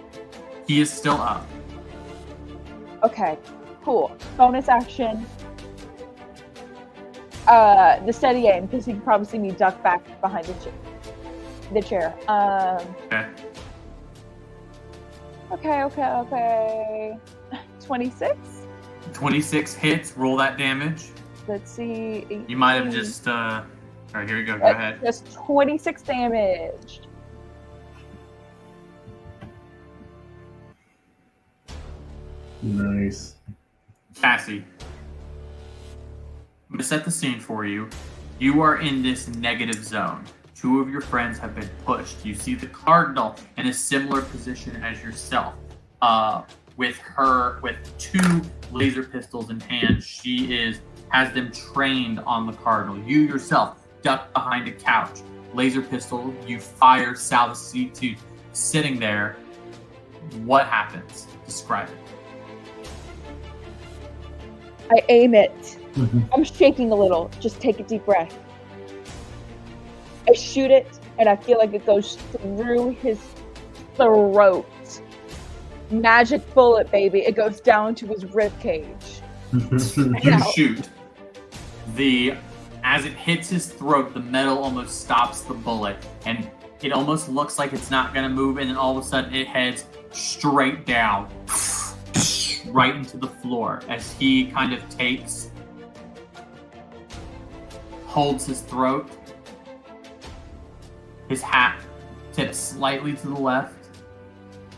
He is still up. Okay, cool. Bonus action. The steady aim, because you can probably see me duck back behind the chair. Okay. 26? 26 hits. Roll that damage. Let's see. You might have just. All right, here we go. Go ahead. Just 26 damage. Nice. Cassie, I'm going to set the scene for you. You are in this negative zone. Two of your friends have been pushed. You see the Cardinal in a similar position as yourself. With two laser pistols in hand, she has them trained on the Cardinal. You yourself duck behind a couch. Laser pistol, you fire Salvacito sitting there. What happens? Describe it. I aim it. Mhm. I'm shaking a little. Just take a deep breath. I shoot it, and I feel like it goes through his throat. Magic bullet, baby. It goes down to his rib cage. You Ow. shoot. As it hits his throat, the metal almost stops the bullet, and it almost looks like it's not going to move, and then all of a sudden it heads straight down, right into the floor as he kind of holds his throat. His hat tips slightly to the left,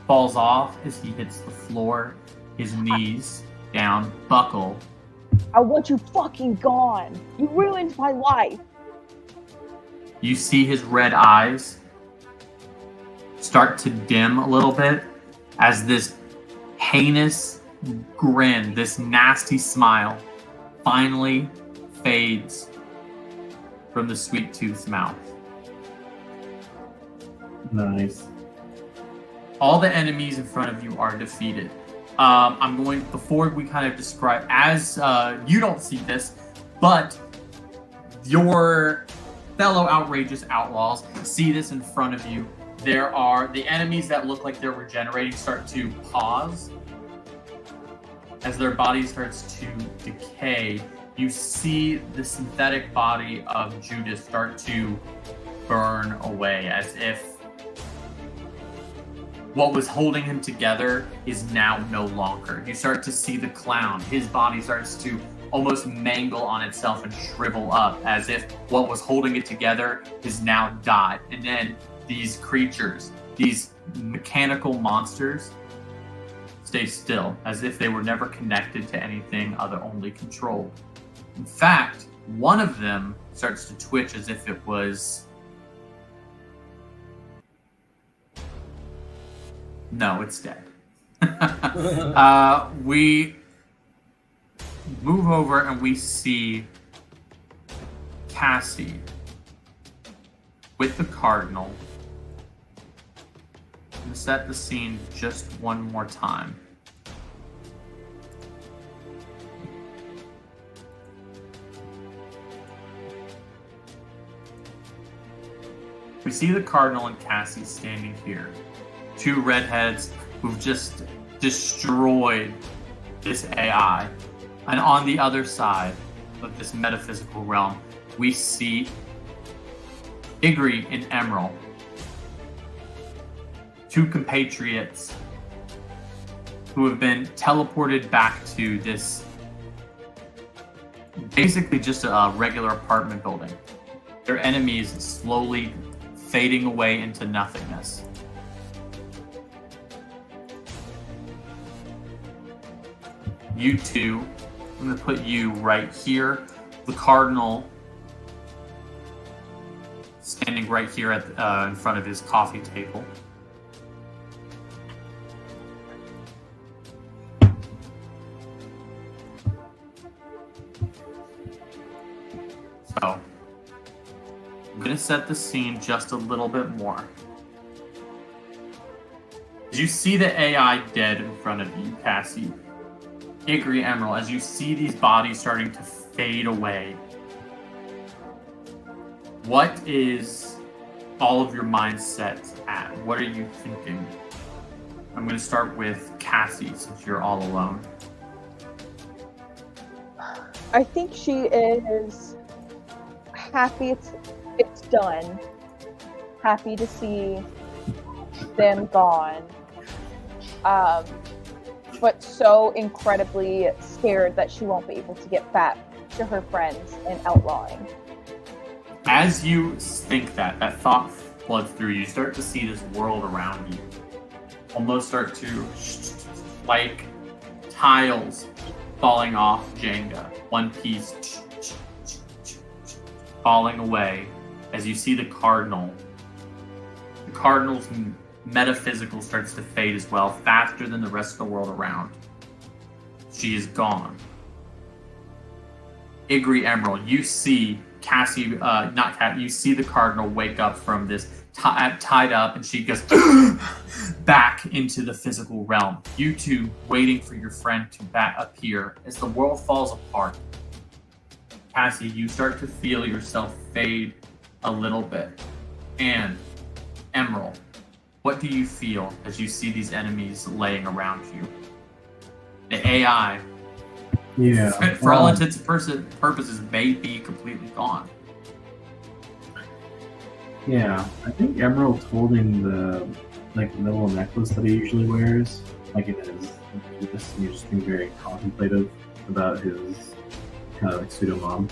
falls off as he hits the floor, his knees down, buckle. I want you fucking gone. You ruined my life. You see his red eyes start to dim a little bit as this heinous grin, this nasty smile, finally fades from the Sweet Tooth's mouth. Nice. All the enemies in front of you are defeated. Before we kind of describe, as you don't see this, but your fellow outrageous outlaws see this in front of you. There are the enemies that look like they're regenerating start to pause as their body starts to decay. You see the synthetic body of Judas start to burn away as if what was holding him together is now no longer. You start to see the clown. His body starts to almost mangle on itself and shrivel up as if what was holding it together is now died. And then these creatures, these mechanical monsters, stay still as if they were never connected to anything other only controlled. In fact, one of them starts to twitch as if it was... No, it's dead. We move over and we see Cassie with the Cardinal. I'm going to set the scene just one more time. We see the Cardinal and Cassie standing here. Two redheads who've just destroyed this AI. And on the other side of this metaphysical realm, we see Igri and Emerald, two compatriots who have been teleported back to this, basically just a regular apartment building. Their enemies slowly fading away into nothingness. You two, I'm going to put you right here. The Cardinal standing right here at in front of his coffee table. So, I'm going to set the scene just a little bit more. As you see the AI dead in front of you, Cassie, Igri, Emerald, as you see these bodies starting to fade away, what is all of your mindset at? What are you thinking? I'm going to start with Cassie since you're all alone. I think she is happy it's done. Happy to see them gone. But so incredibly scared that she won't be able to get back to her friends and outlawing. As you think that thought floods through you, start to see this world around you almost start to, like tiles falling off Jenga, one piece falling away as you see the Cardinal. The Cardinal's metaphysical starts to fade as well, faster than the rest of the world around. She is gone. Igri, Emerald, you see Cassie, you see the Cardinal wake up from this tied up, and she goes back into the physical realm. You two waiting for your friend to appear. As the world falls apart, Cassie, you start to feel yourself fade a little bit. And Emerald, what do you feel as you see these enemies laying around you? The AI, for all intents and purposes, may be completely gone. Yeah, I think Emerald's holding the little necklace that he usually wears, like it is. You're just being very contemplative about his kind of like pseudo mom,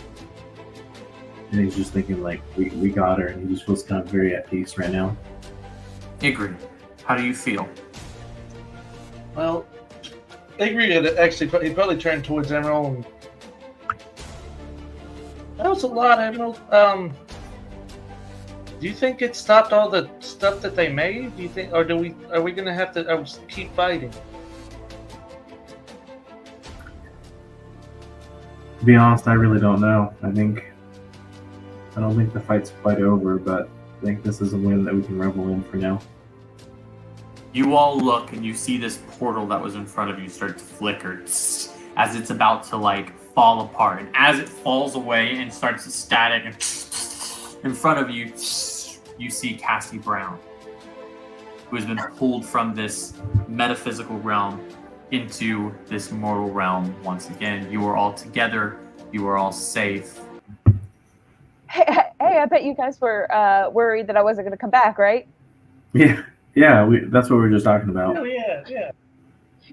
and he's just thinking like, we got her, and he just feels kind of very at peace right now. Igri, how do you feel? Well, I agree that actually he probably turned towards Emerald. And... That was a lot, Emerald. Do you think it stopped all the stuff that they made? Do you think, or are we gonna have to keep fighting? To be honest, I really don't know. I don't think the fight's quite over, but I think this is a win that we can revel in for now. You all look and you see this portal that was in front of you start to flicker as it's about to like fall apart. And as it falls away and starts to static and in front of you, you see Cassie Brown, who has been pulled from this metaphysical realm into this mortal realm once again. You are all together. You are all safe. Hey, I bet you guys were worried that I wasn't going to come back, right? Yeah, that's what we were just talking about. Oh, yeah.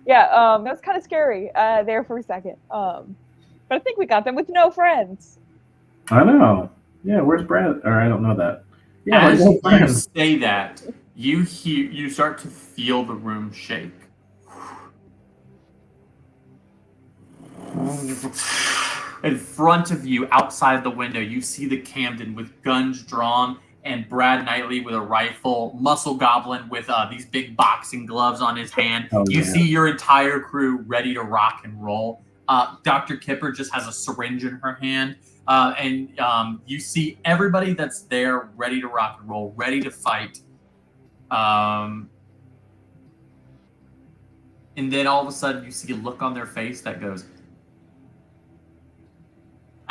Yeah, that was kind of scary there for a second. But I think we got them with no friends. I know. Yeah, where's Brad? Or I don't know that. Yeah, As no you friends. say that, you start to feel the room shake. In front of you, outside the window, you see the Camden with guns drawn and Brad Knightley with a rifle, Muscle Goblin with these big boxing gloves on his hand. Oh, You yeah. see your entire crew ready to rock and roll. Dr. Kipper just has a syringe in her hand. And you see everybody that's there ready to rock and roll, ready to fight. And then all of a sudden you see a look on their face that goes,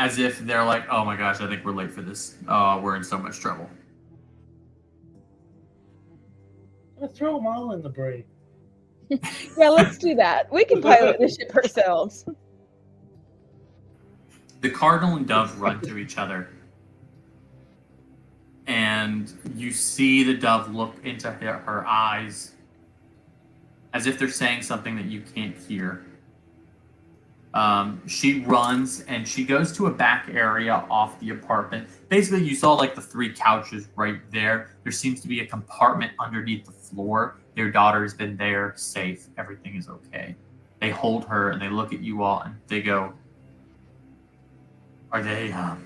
as if they're like, oh my gosh, I think we're late for this. We're in so much trouble. Let's throw them all in the brig. Yeah, let's do that. We can pilot the ship ourselves. The Cardinal and Dove run to each other. And you see the Dove look into her eyes as if they're saying something that you can't hear. She runs and she goes to a back area off the apartment. Basically, you saw like the 3 couches right there. There seems to be a compartment underneath the floor. Their daughter has been there, safe. Everything is okay. They hold her and they look at you all and they go, Are they gone?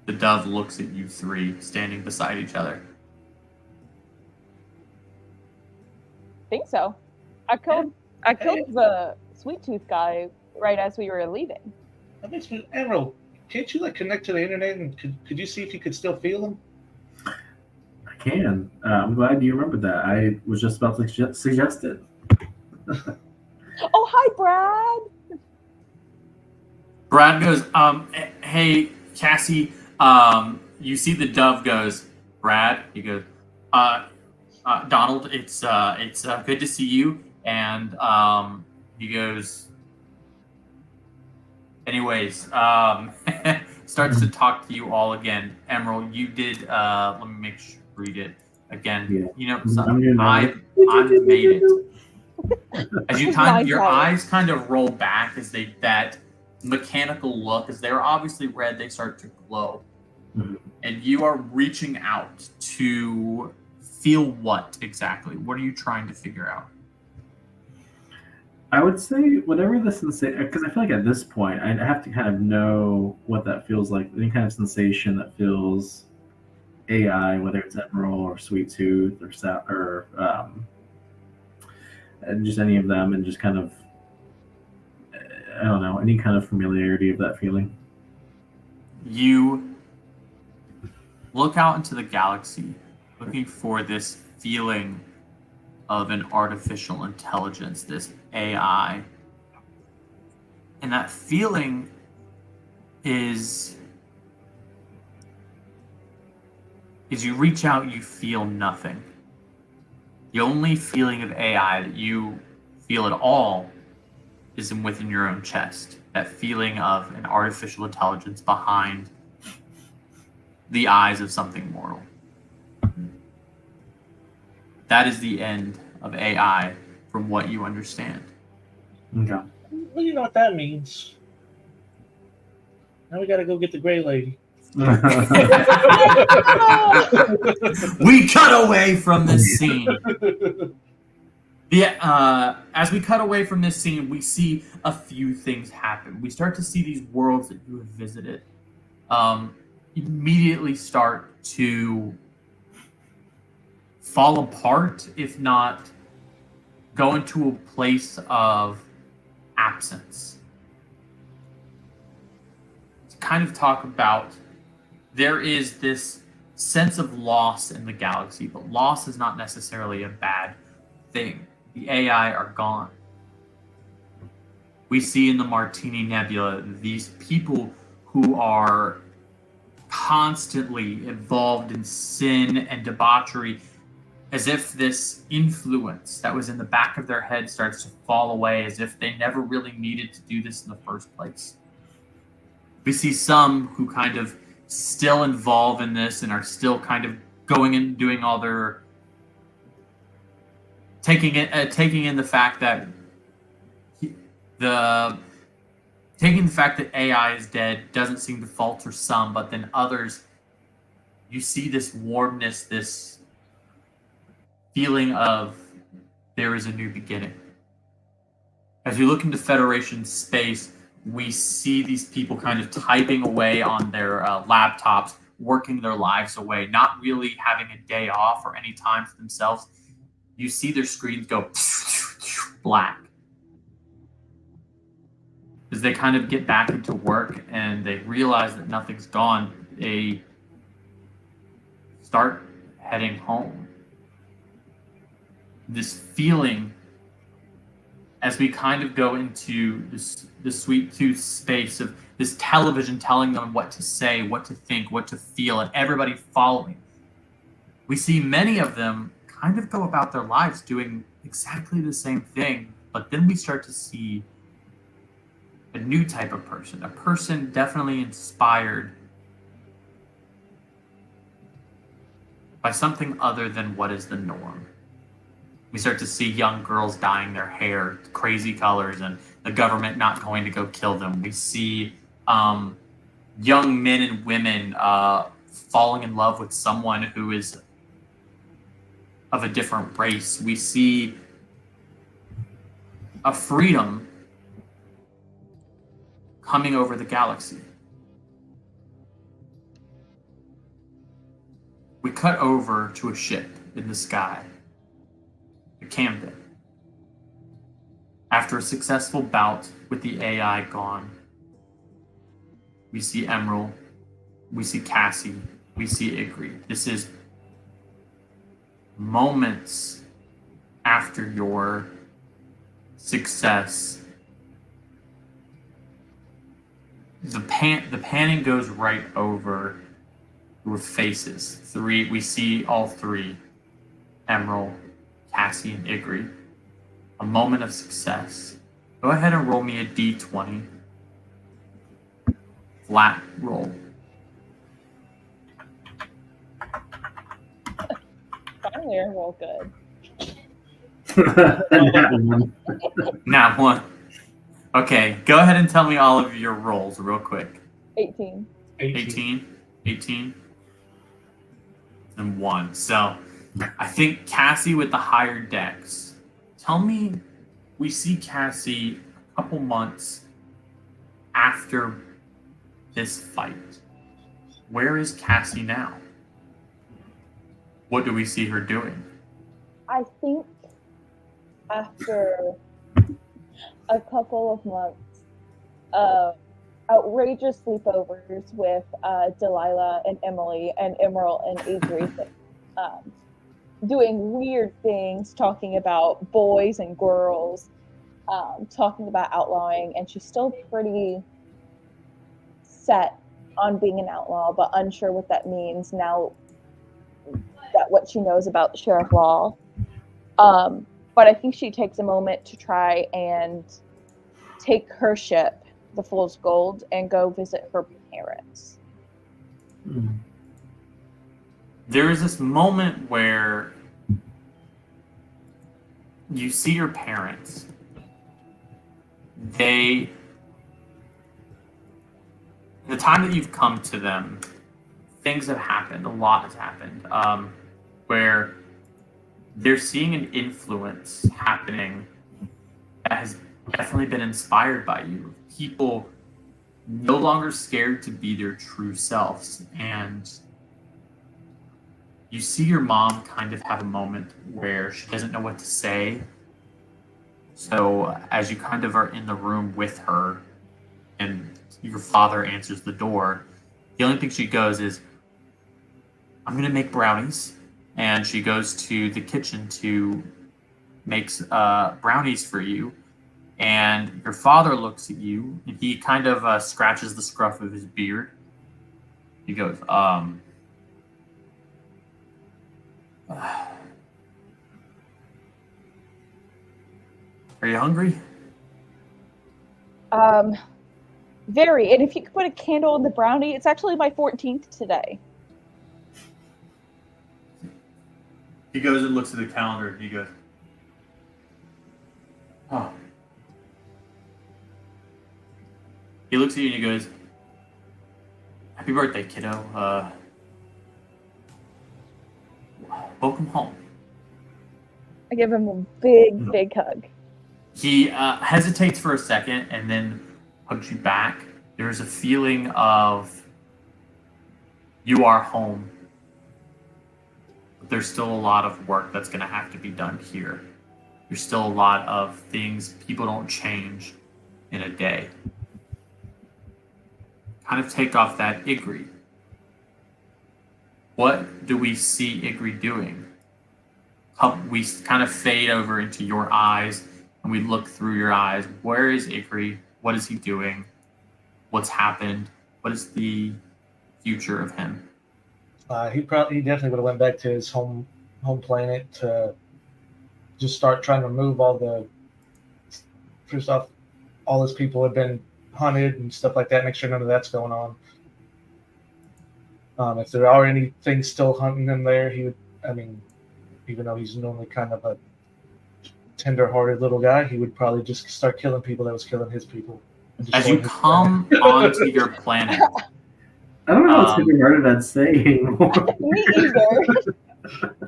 The Dove looks at you 3 standing beside each other. Think so. I killed the Sweet Tooth guy right as we were leaving. That makes me, Emerald, can't you like connect to the internet and could you see if you could still feel them? I can. I'm glad you remembered that. I was just about to suggest it. Oh, hi, Brad. Brad goes, hey, Cassie, you see the Dove goes, Brad, he goes, Donald, it's good to see you. And he goes, anyways, starts to talk to you all again. Emerald, you did, let me make sure read it again. Yeah. You know, I made it. As you your Nice. eyes kind of roll back as that mechanical look, as they're obviously red, they start to glow. Mhm. And you are reaching out to feel what exactly? What are you trying to figure out? I would say whatever the sensation, because I feel like at this point I have to kind of know what that feels like. Any kind of sensation that feels AI, whether it's Emerald or Sweet Tooth or just any of them, and just kind of I don't know, any kind of familiarity of that feeling. You look out into the galaxy, looking for this feeling of an artificial intelligence, this AI. And that feeling is you reach out, you feel nothing. The only feeling of AI that you feel at all is within your own chest. That feeling of an artificial intelligence behind the eyes of something mortal. That is the end of AI from what you understand. Okay. Well, you know what that means. Now we gotta go get the Gray Lady. We cut away from this scene. As we cut away from this scene, we see a few things happen. We start to see these worlds that you have visited immediately start to fall apart, if not go into a place of absence. To kind of talk about, there is this sense of loss in the galaxy, but loss is not necessarily a bad thing. The AI are gone. We see in the Martini Nebula these people who are constantly involved in sin and debauchery, as if this influence that was in the back of their head starts to fall away, as if they never really needed to do this in the first place. We see some who kind of still involved in this and are still kind of going and doing all their taking in the fact that AI is dead doesn't seem to falter some, but then others, you see this warmness, this feeling of there is a new beginning. As we look into Federation space, we see these people kind of typing away on their laptops, working their lives away, not really having a day off or any time for themselves. You see their screens go black as they kind of get back into work and they realize that nothing's gone. They start heading home. This feeling, as we kind of go into this sweet tooth space of this television telling them what to say, what to think, what to feel, and everybody following. We see many of them kind of go about their lives doing exactly the same thing, but then we start to see a new type of person, a person definitely inspired by something other than what is the norm. We start to see young girls dyeing their hair crazy colors and the government not going to go kill them. We see young men and women falling in love with someone who is of a different race. We see a freedom coming over the galaxy. We cut over to a ship in the sky, the Camden. After a successful bout with the AI gone, we see Emerald, we see Cassie, we see Igri. This is moments after your success. The panning goes right over your faces. We see all three, Emerald, Cassie, and Igri. A moment of success. Go ahead and roll me a d20. Flat roll. Finally, I roll good. Not one. Okay, go ahead and tell me all of your rolls real quick. 18. 18, and 1. So I think Cassie with the higher dex. Tell me, we see Cassie a couple months after this fight. Where is Cassie now? What do we see her doing? I think after a couple of months of outrageous sleepovers with Delilah and Emily and Emerald and Adri, doing weird things, talking about boys and girls, talking about outlawing, and she's still pretty set on being an outlaw, but unsure what that means now that what she knows about Sheriff Law. But I think she takes a moment to try and take her ship, the Fool's Gold, and go visit her parents. There is this moment where you see your parents. The time that you've come to them, things have happened. A lot has happened. Where they're seeing an influence happening that has definitely been inspired by you. People no longer scared to be their true selves. And you see your mom kind of have a moment where she doesn't know what to say. So as you kind of are in the room with her and your father answers the door, the only thing she goes is, I'm going to make brownies. And she goes to the kitchen to make brownies for you. And your father looks at you, and he kind of scratches the scruff of his beard. He goes, Are you hungry? Very. And if you could put a candle in the brownie, it's actually my 14th today. He goes and looks at the calendar, and he goes, oh. He looks at you and he goes, happy birthday, kiddo. Welcome home. I give him a big, big hug. He hesitates for a second and then hugs you back. There's a feeling of you are home. But there's still a lot of work that's going to have to be done here. There's still a lot of things. People don't change in a day. Kind of take off that Igri. What do we see Igri doing? We kind of fade over into your eyes and we look through your eyes. Where is Igri? What is he doing? What's happened? What is the future of him? He definitely would have went back to his home planet to just start trying to remove all the, first off, all his people have been hunted and stuff like that, make sure none of that's going on. If there are any things still hunting him there, he would, even though he's normally kind of a tender-hearted little guy, he would probably just start killing people that was killing his people. As you come onto your planet, I don't know what's tender-hearted that's saying. Me either.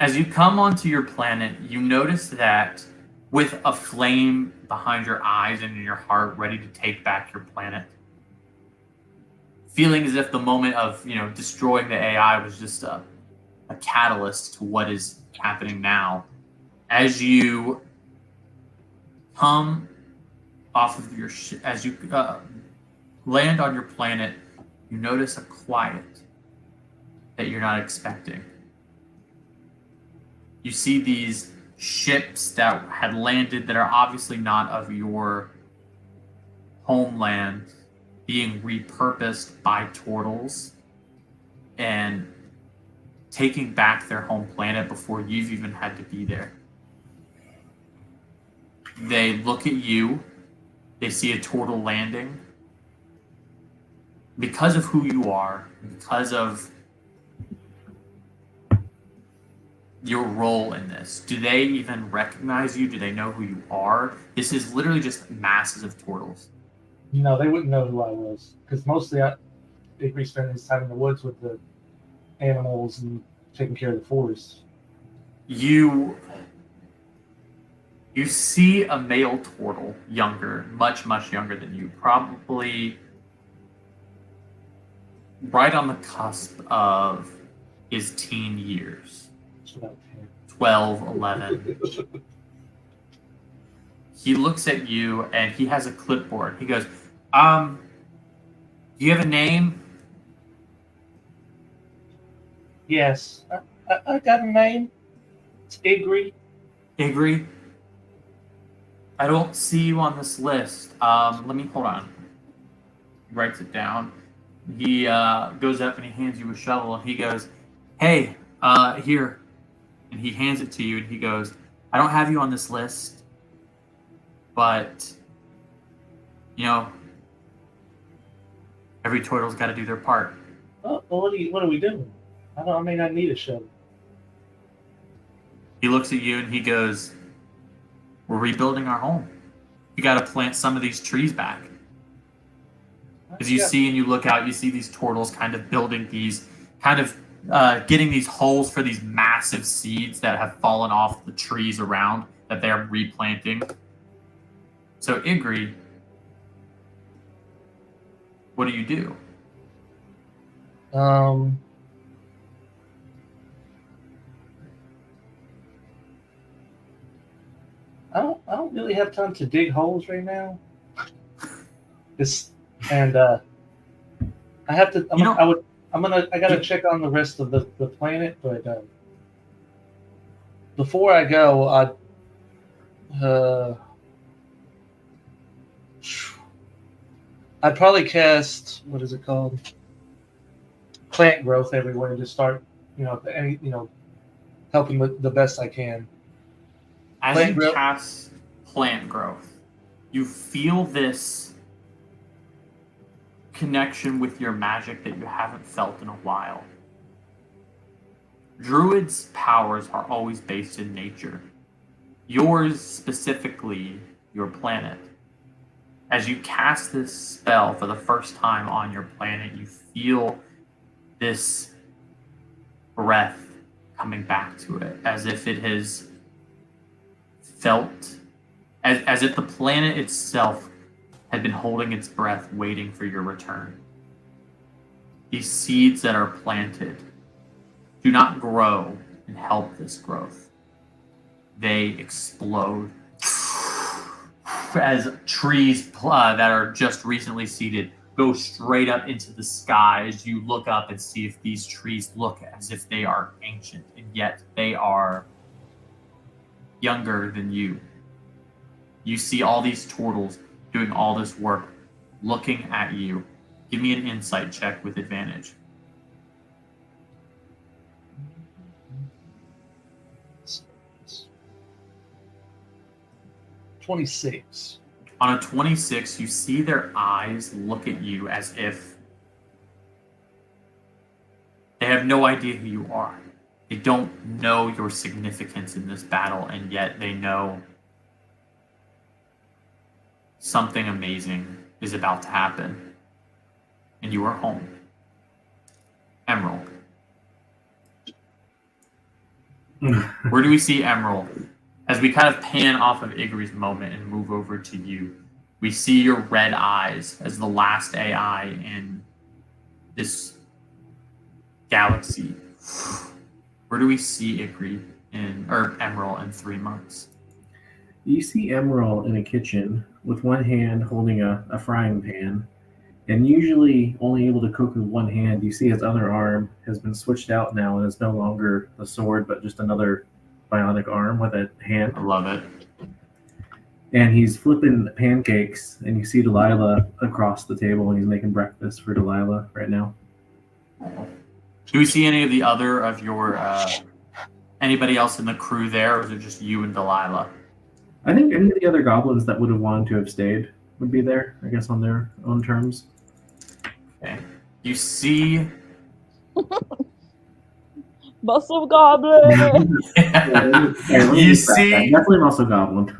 As you come onto your planet, you notice that with a flame behind your eyes and in your heart, ready to take back your planet, feeling as if the moment of destroying the AI was just a catalyst to what is happening now. As you come off of your as you land on your planet, you notice a quiet that you're not expecting. You see these ships that had landed that are obviously not of your homeland being repurposed by turtles and taking back their home planet before you've even had to be there. They look at you, they see a turtle landing. Because of who you are, because of your role in this, do they even recognize you? Do they know who you are? This is literally just masses of turtles. No, they wouldn't know who I was, because mostly Igri spent his time in the woods with the animals and taking care of the forest. You see a male turtle, younger, much, much younger than you, probably right on the cusp of his teen years. 12, 11. He looks at you and he has a clipboard. He goes, do you have a name? Yes, I got a name. It's Igri. Igri? I don't see you on this list. Let me, hold on. He writes it down. He goes up and he hands you a shovel and he goes, hey, here. And he hands it to you and he goes, I don't have you on this list, but, every turtle's got to do their part. Oh, well, what are we doing? I may not need a shovel. He looks at you and he goes, we're rebuilding our home. You got to plant some of these trees back. As you see and you look out, you see these turtles kind of building these kind of getting these holes for these massive seeds that have fallen off the trees around that they're replanting. So, Igri, what do you do? I don't really have time to dig holes right now. I have to. I gotta check on the rest of the planet, but before I go, I'd probably cast, what is it called? Plant growth everywhere to start, helping with the best I can. As Plant you growth. cast plant growth, you feel this connection with your magic that you haven't felt in a while. Druids' powers are always based in nature. Yours specifically, your planet. As you cast this spell for the first time on your planet, you feel this breath coming back to it, as if it has felt, as if the planet itself had been holding its breath, waiting for your return. These seeds that are planted do not grow and help this growth. They explode as trees that are just recently seeded go straight up into the sky as you look up and see if these trees look as if they are ancient, and yet they are younger than you. You see all these turtles doing all this work, looking at you. Give me an insight check with advantage. 26. On a 26, you see their eyes look at you as if they have no idea who you are. They don't know your significance in this battle, and yet they know something amazing is about to happen. And you are home. Emerald. Where do we see Emerald? As we kind of pan off of Igri's moment and move over to you, we see your red eyes as the last AI in this galaxy. Where do we see Igri or Emerald in 3 months? You see Emerald in a kitchen with one hand holding a frying pan, and usually only able to cook with one hand. You see his other arm has been switched out now and is no longer the sword, but just another bionic arm with a hand. I love it. And he's flipping pancakes, and you see Delilah across the table, and he's making breakfast for Delilah right now. Do we see any of the other of your anybody else in the crew there, or is it just you and Delilah? I think any of the other goblins that would have wanted to have stayed would be there, I guess, on their own terms. Okay. You see Muscle Goblin! You see definitely Muscle Goblin.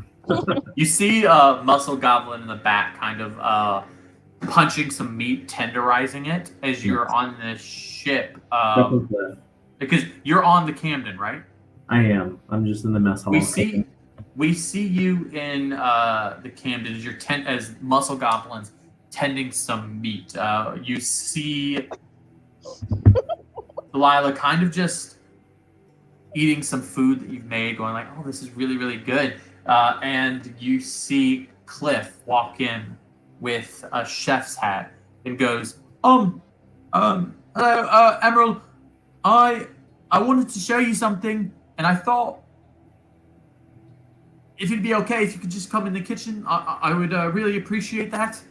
You see Muscle Goblin in the back kind of punching some meat, tenderizing it as you're on this ship. Because you're on the Camden, right? I am. I'm just in the mess hall. We see you in the Camden as Muscle Goblin's tending some meat. You see Delilah kind of just eating some food that you've made, going like, "Oh, this is really, really good." And you see Cliff walk in with a chef's hat and goes, hello, Emerald. I wanted to show you something, and I thought if it'd be okay if you could just come in the kitchen, I would really appreciate that."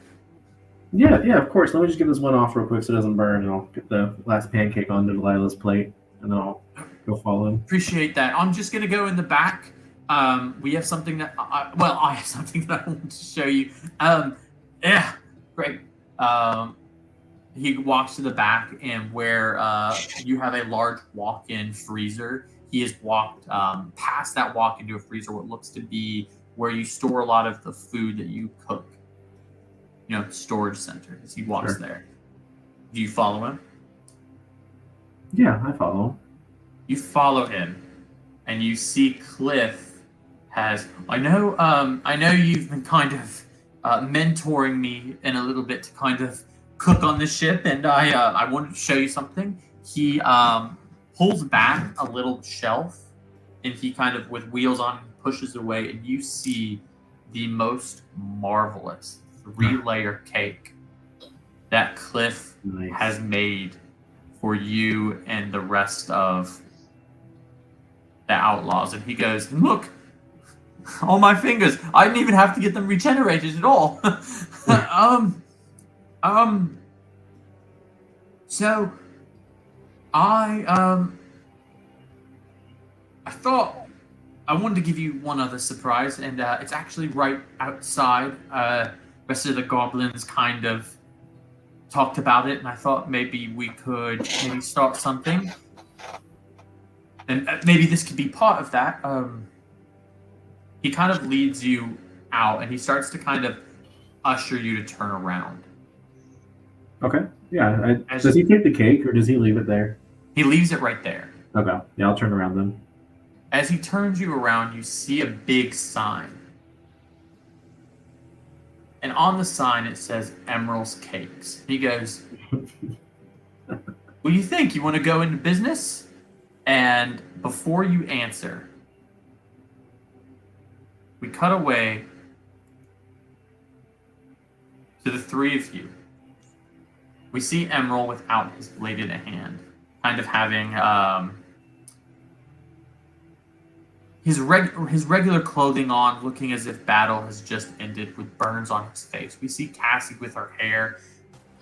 Yeah, of course. Let me just get this one off real quick so it doesn't burn, and I'll get the last pancake onto Delilah's plate, and then I'll go follow him. Appreciate that. I'm just going to go in the back. We have something that, I have something that I want to show you. Yeah, great. He walks to the back, and where you have a large walk-in freezer, he has walked past that walk into a freezer, what looks to be where you store a lot of the food that you cook. Storage center, as he walks there. Do you follow him? Yeah, I follow. You follow him, and you see Cliff has. I know you've been kind of mentoring me in a little bit to kind of cook on the ship, and I wanted to show you something. He pulls back a little shelf, and he kind of with wheels on pushes away, and you see the most marvelous 3-layer cake that Cliff Nice. has made for you and the rest of the outlaws. And he goes, look, all my fingers. I didn't even have to get them regenerated at all. So I thought I wanted to give you one other surprise, and it's actually right outside. Rest of the goblins kind of talked about it, and I thought maybe we could maybe start something, and maybe this could be part of that. He kind of leads you out, and he starts to kind of usher you to turn around. Okay. Yeah. Does he take the cake or does he leave it there? He leaves it right there. Okay. Yeah, I'll turn around then. As he turns you around, you see a big sign. And on the sign, it says Emerald's Cakes. He goes, what do you think? You want to go into business? And before you answer, we cut away to the three of you. We see Emerald without his blade in a hand, kind of having his regular clothing on, looking as if battle has just ended with burns on his face. We see Cassie with her hair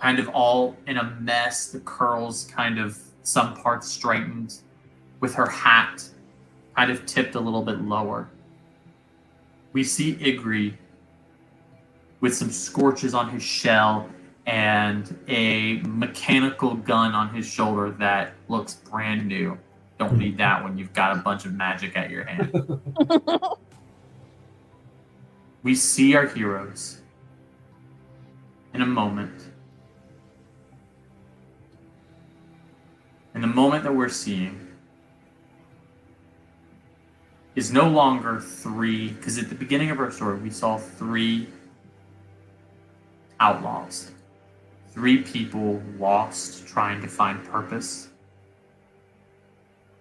kind of all in a mess, the curls kind of some parts straightened, with her hat kind of tipped a little bit lower. We see Igri with some scorches on his shell and a mechanical gun on his shoulder that looks brand new. Don't need that when you've got a bunch of magic at your hand. We see our heroes in a moment. And the moment that we're seeing is no longer three, because at the beginning of our story, we saw 3 outlaws. 3 people lost trying to find purpose.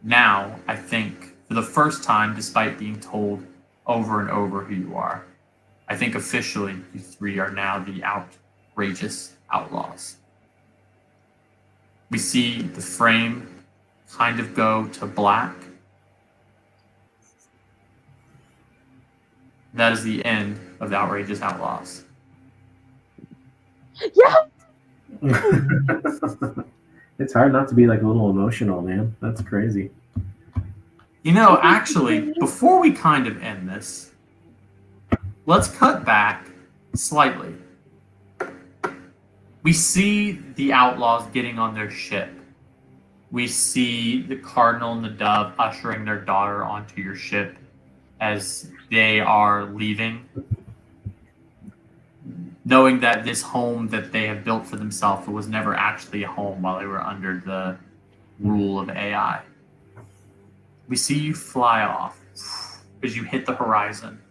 Now, I think, for the first time, despite being told over and over who you are, I think officially you 3 are now the outrageous outlaws. We see the frame kind of go to black. That is the end of the Outrageous Outlaws. Yeah. It's hard not to be like a little emotional, man. That's crazy. You know, actually, before we kind of end this, let's cut back slightly. We see the outlaws getting on their ship. We see the cardinal and the dove ushering their daughter onto your ship as they are leaving, knowing that this home that they have built for themselves was never actually a home while they were under the rule of AI. We see you fly off as you hit the horizon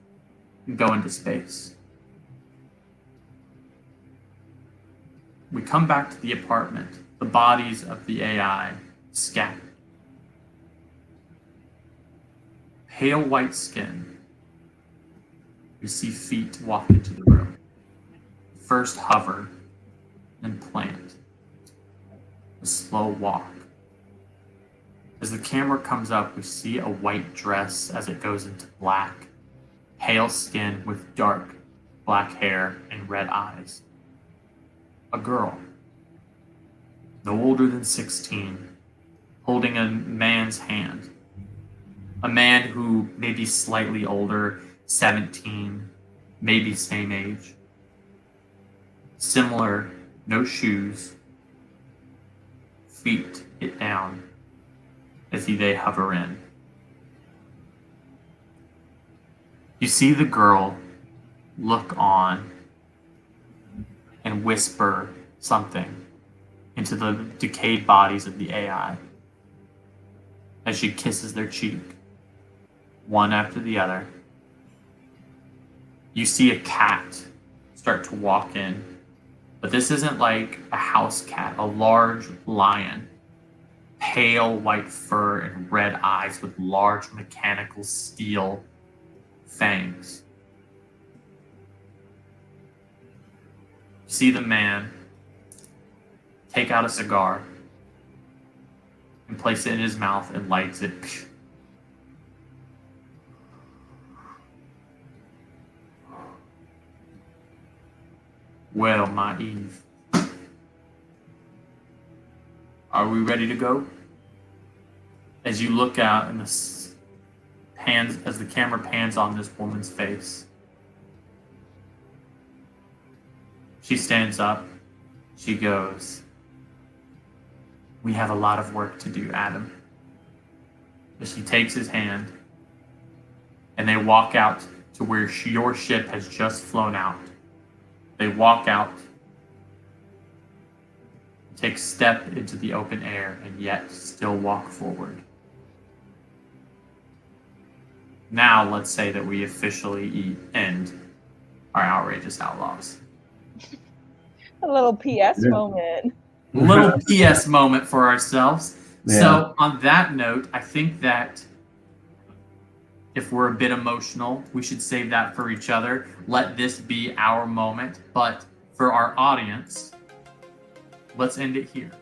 and go into space. We come back to the apartment, the bodies of the AI scattered. Pale white skin. We see feet walk into the room. First hover, then plant. A slow walk. As the camera comes up, we see a white dress as it goes into black. Pale skin with dark black hair and red eyes. A girl, no older than 16, holding a man's hand. A man who may be slightly older, 17, maybe same age. Similar, no shoes. Feet hit down as they hover in. You see the girl look on and whisper something into the decayed bodies of the AI. as she kisses their cheek, one after the other. You see a cat start to walk in, but this isn't like a house cat, a large lion, pale white fur and red eyes with large mechanical steel fangs. See the man take out a cigar and place it in his mouth and lights it. Well, my Eve, are we ready to go? As you look out and as the camera pans on this woman's face, she stands up. She goes, "We have a lot of work to do, Adam." As she takes his hand, and they walk out to where your ship has just flown out. They walk out, take a step into the open air, and yet still walk forward. Now, let's say that we officially end our Outrageous Outlaws. A little PS moment. Little PS moment for ourselves. Yeah. So, on that note, I think that if we're a bit emotional, we should save that for each other. Let this be our moment. But for our audience, let's end it here.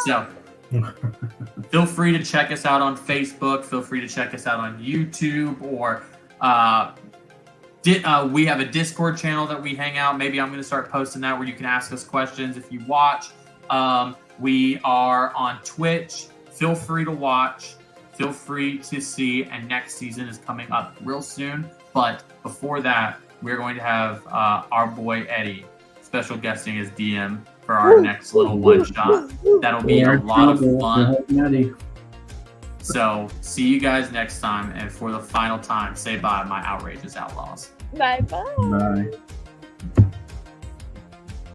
So, feel free to check us out on Facebook. Feel free to check us out on YouTube. Or we have a Discord channel that we hang out. Maybe I'm going to start posting that where you can ask us questions if you watch. We are on Twitch. Feel free to watch. Feel free to see, and next season is coming up real soon. But before that, we're going to have our boy Eddie special guesting as DM for our next little one shot. That'll be a lot of fun. So, see you guys next time, and for the final time, say bye, my Outrageous Outlaws. Bye bye. Bye.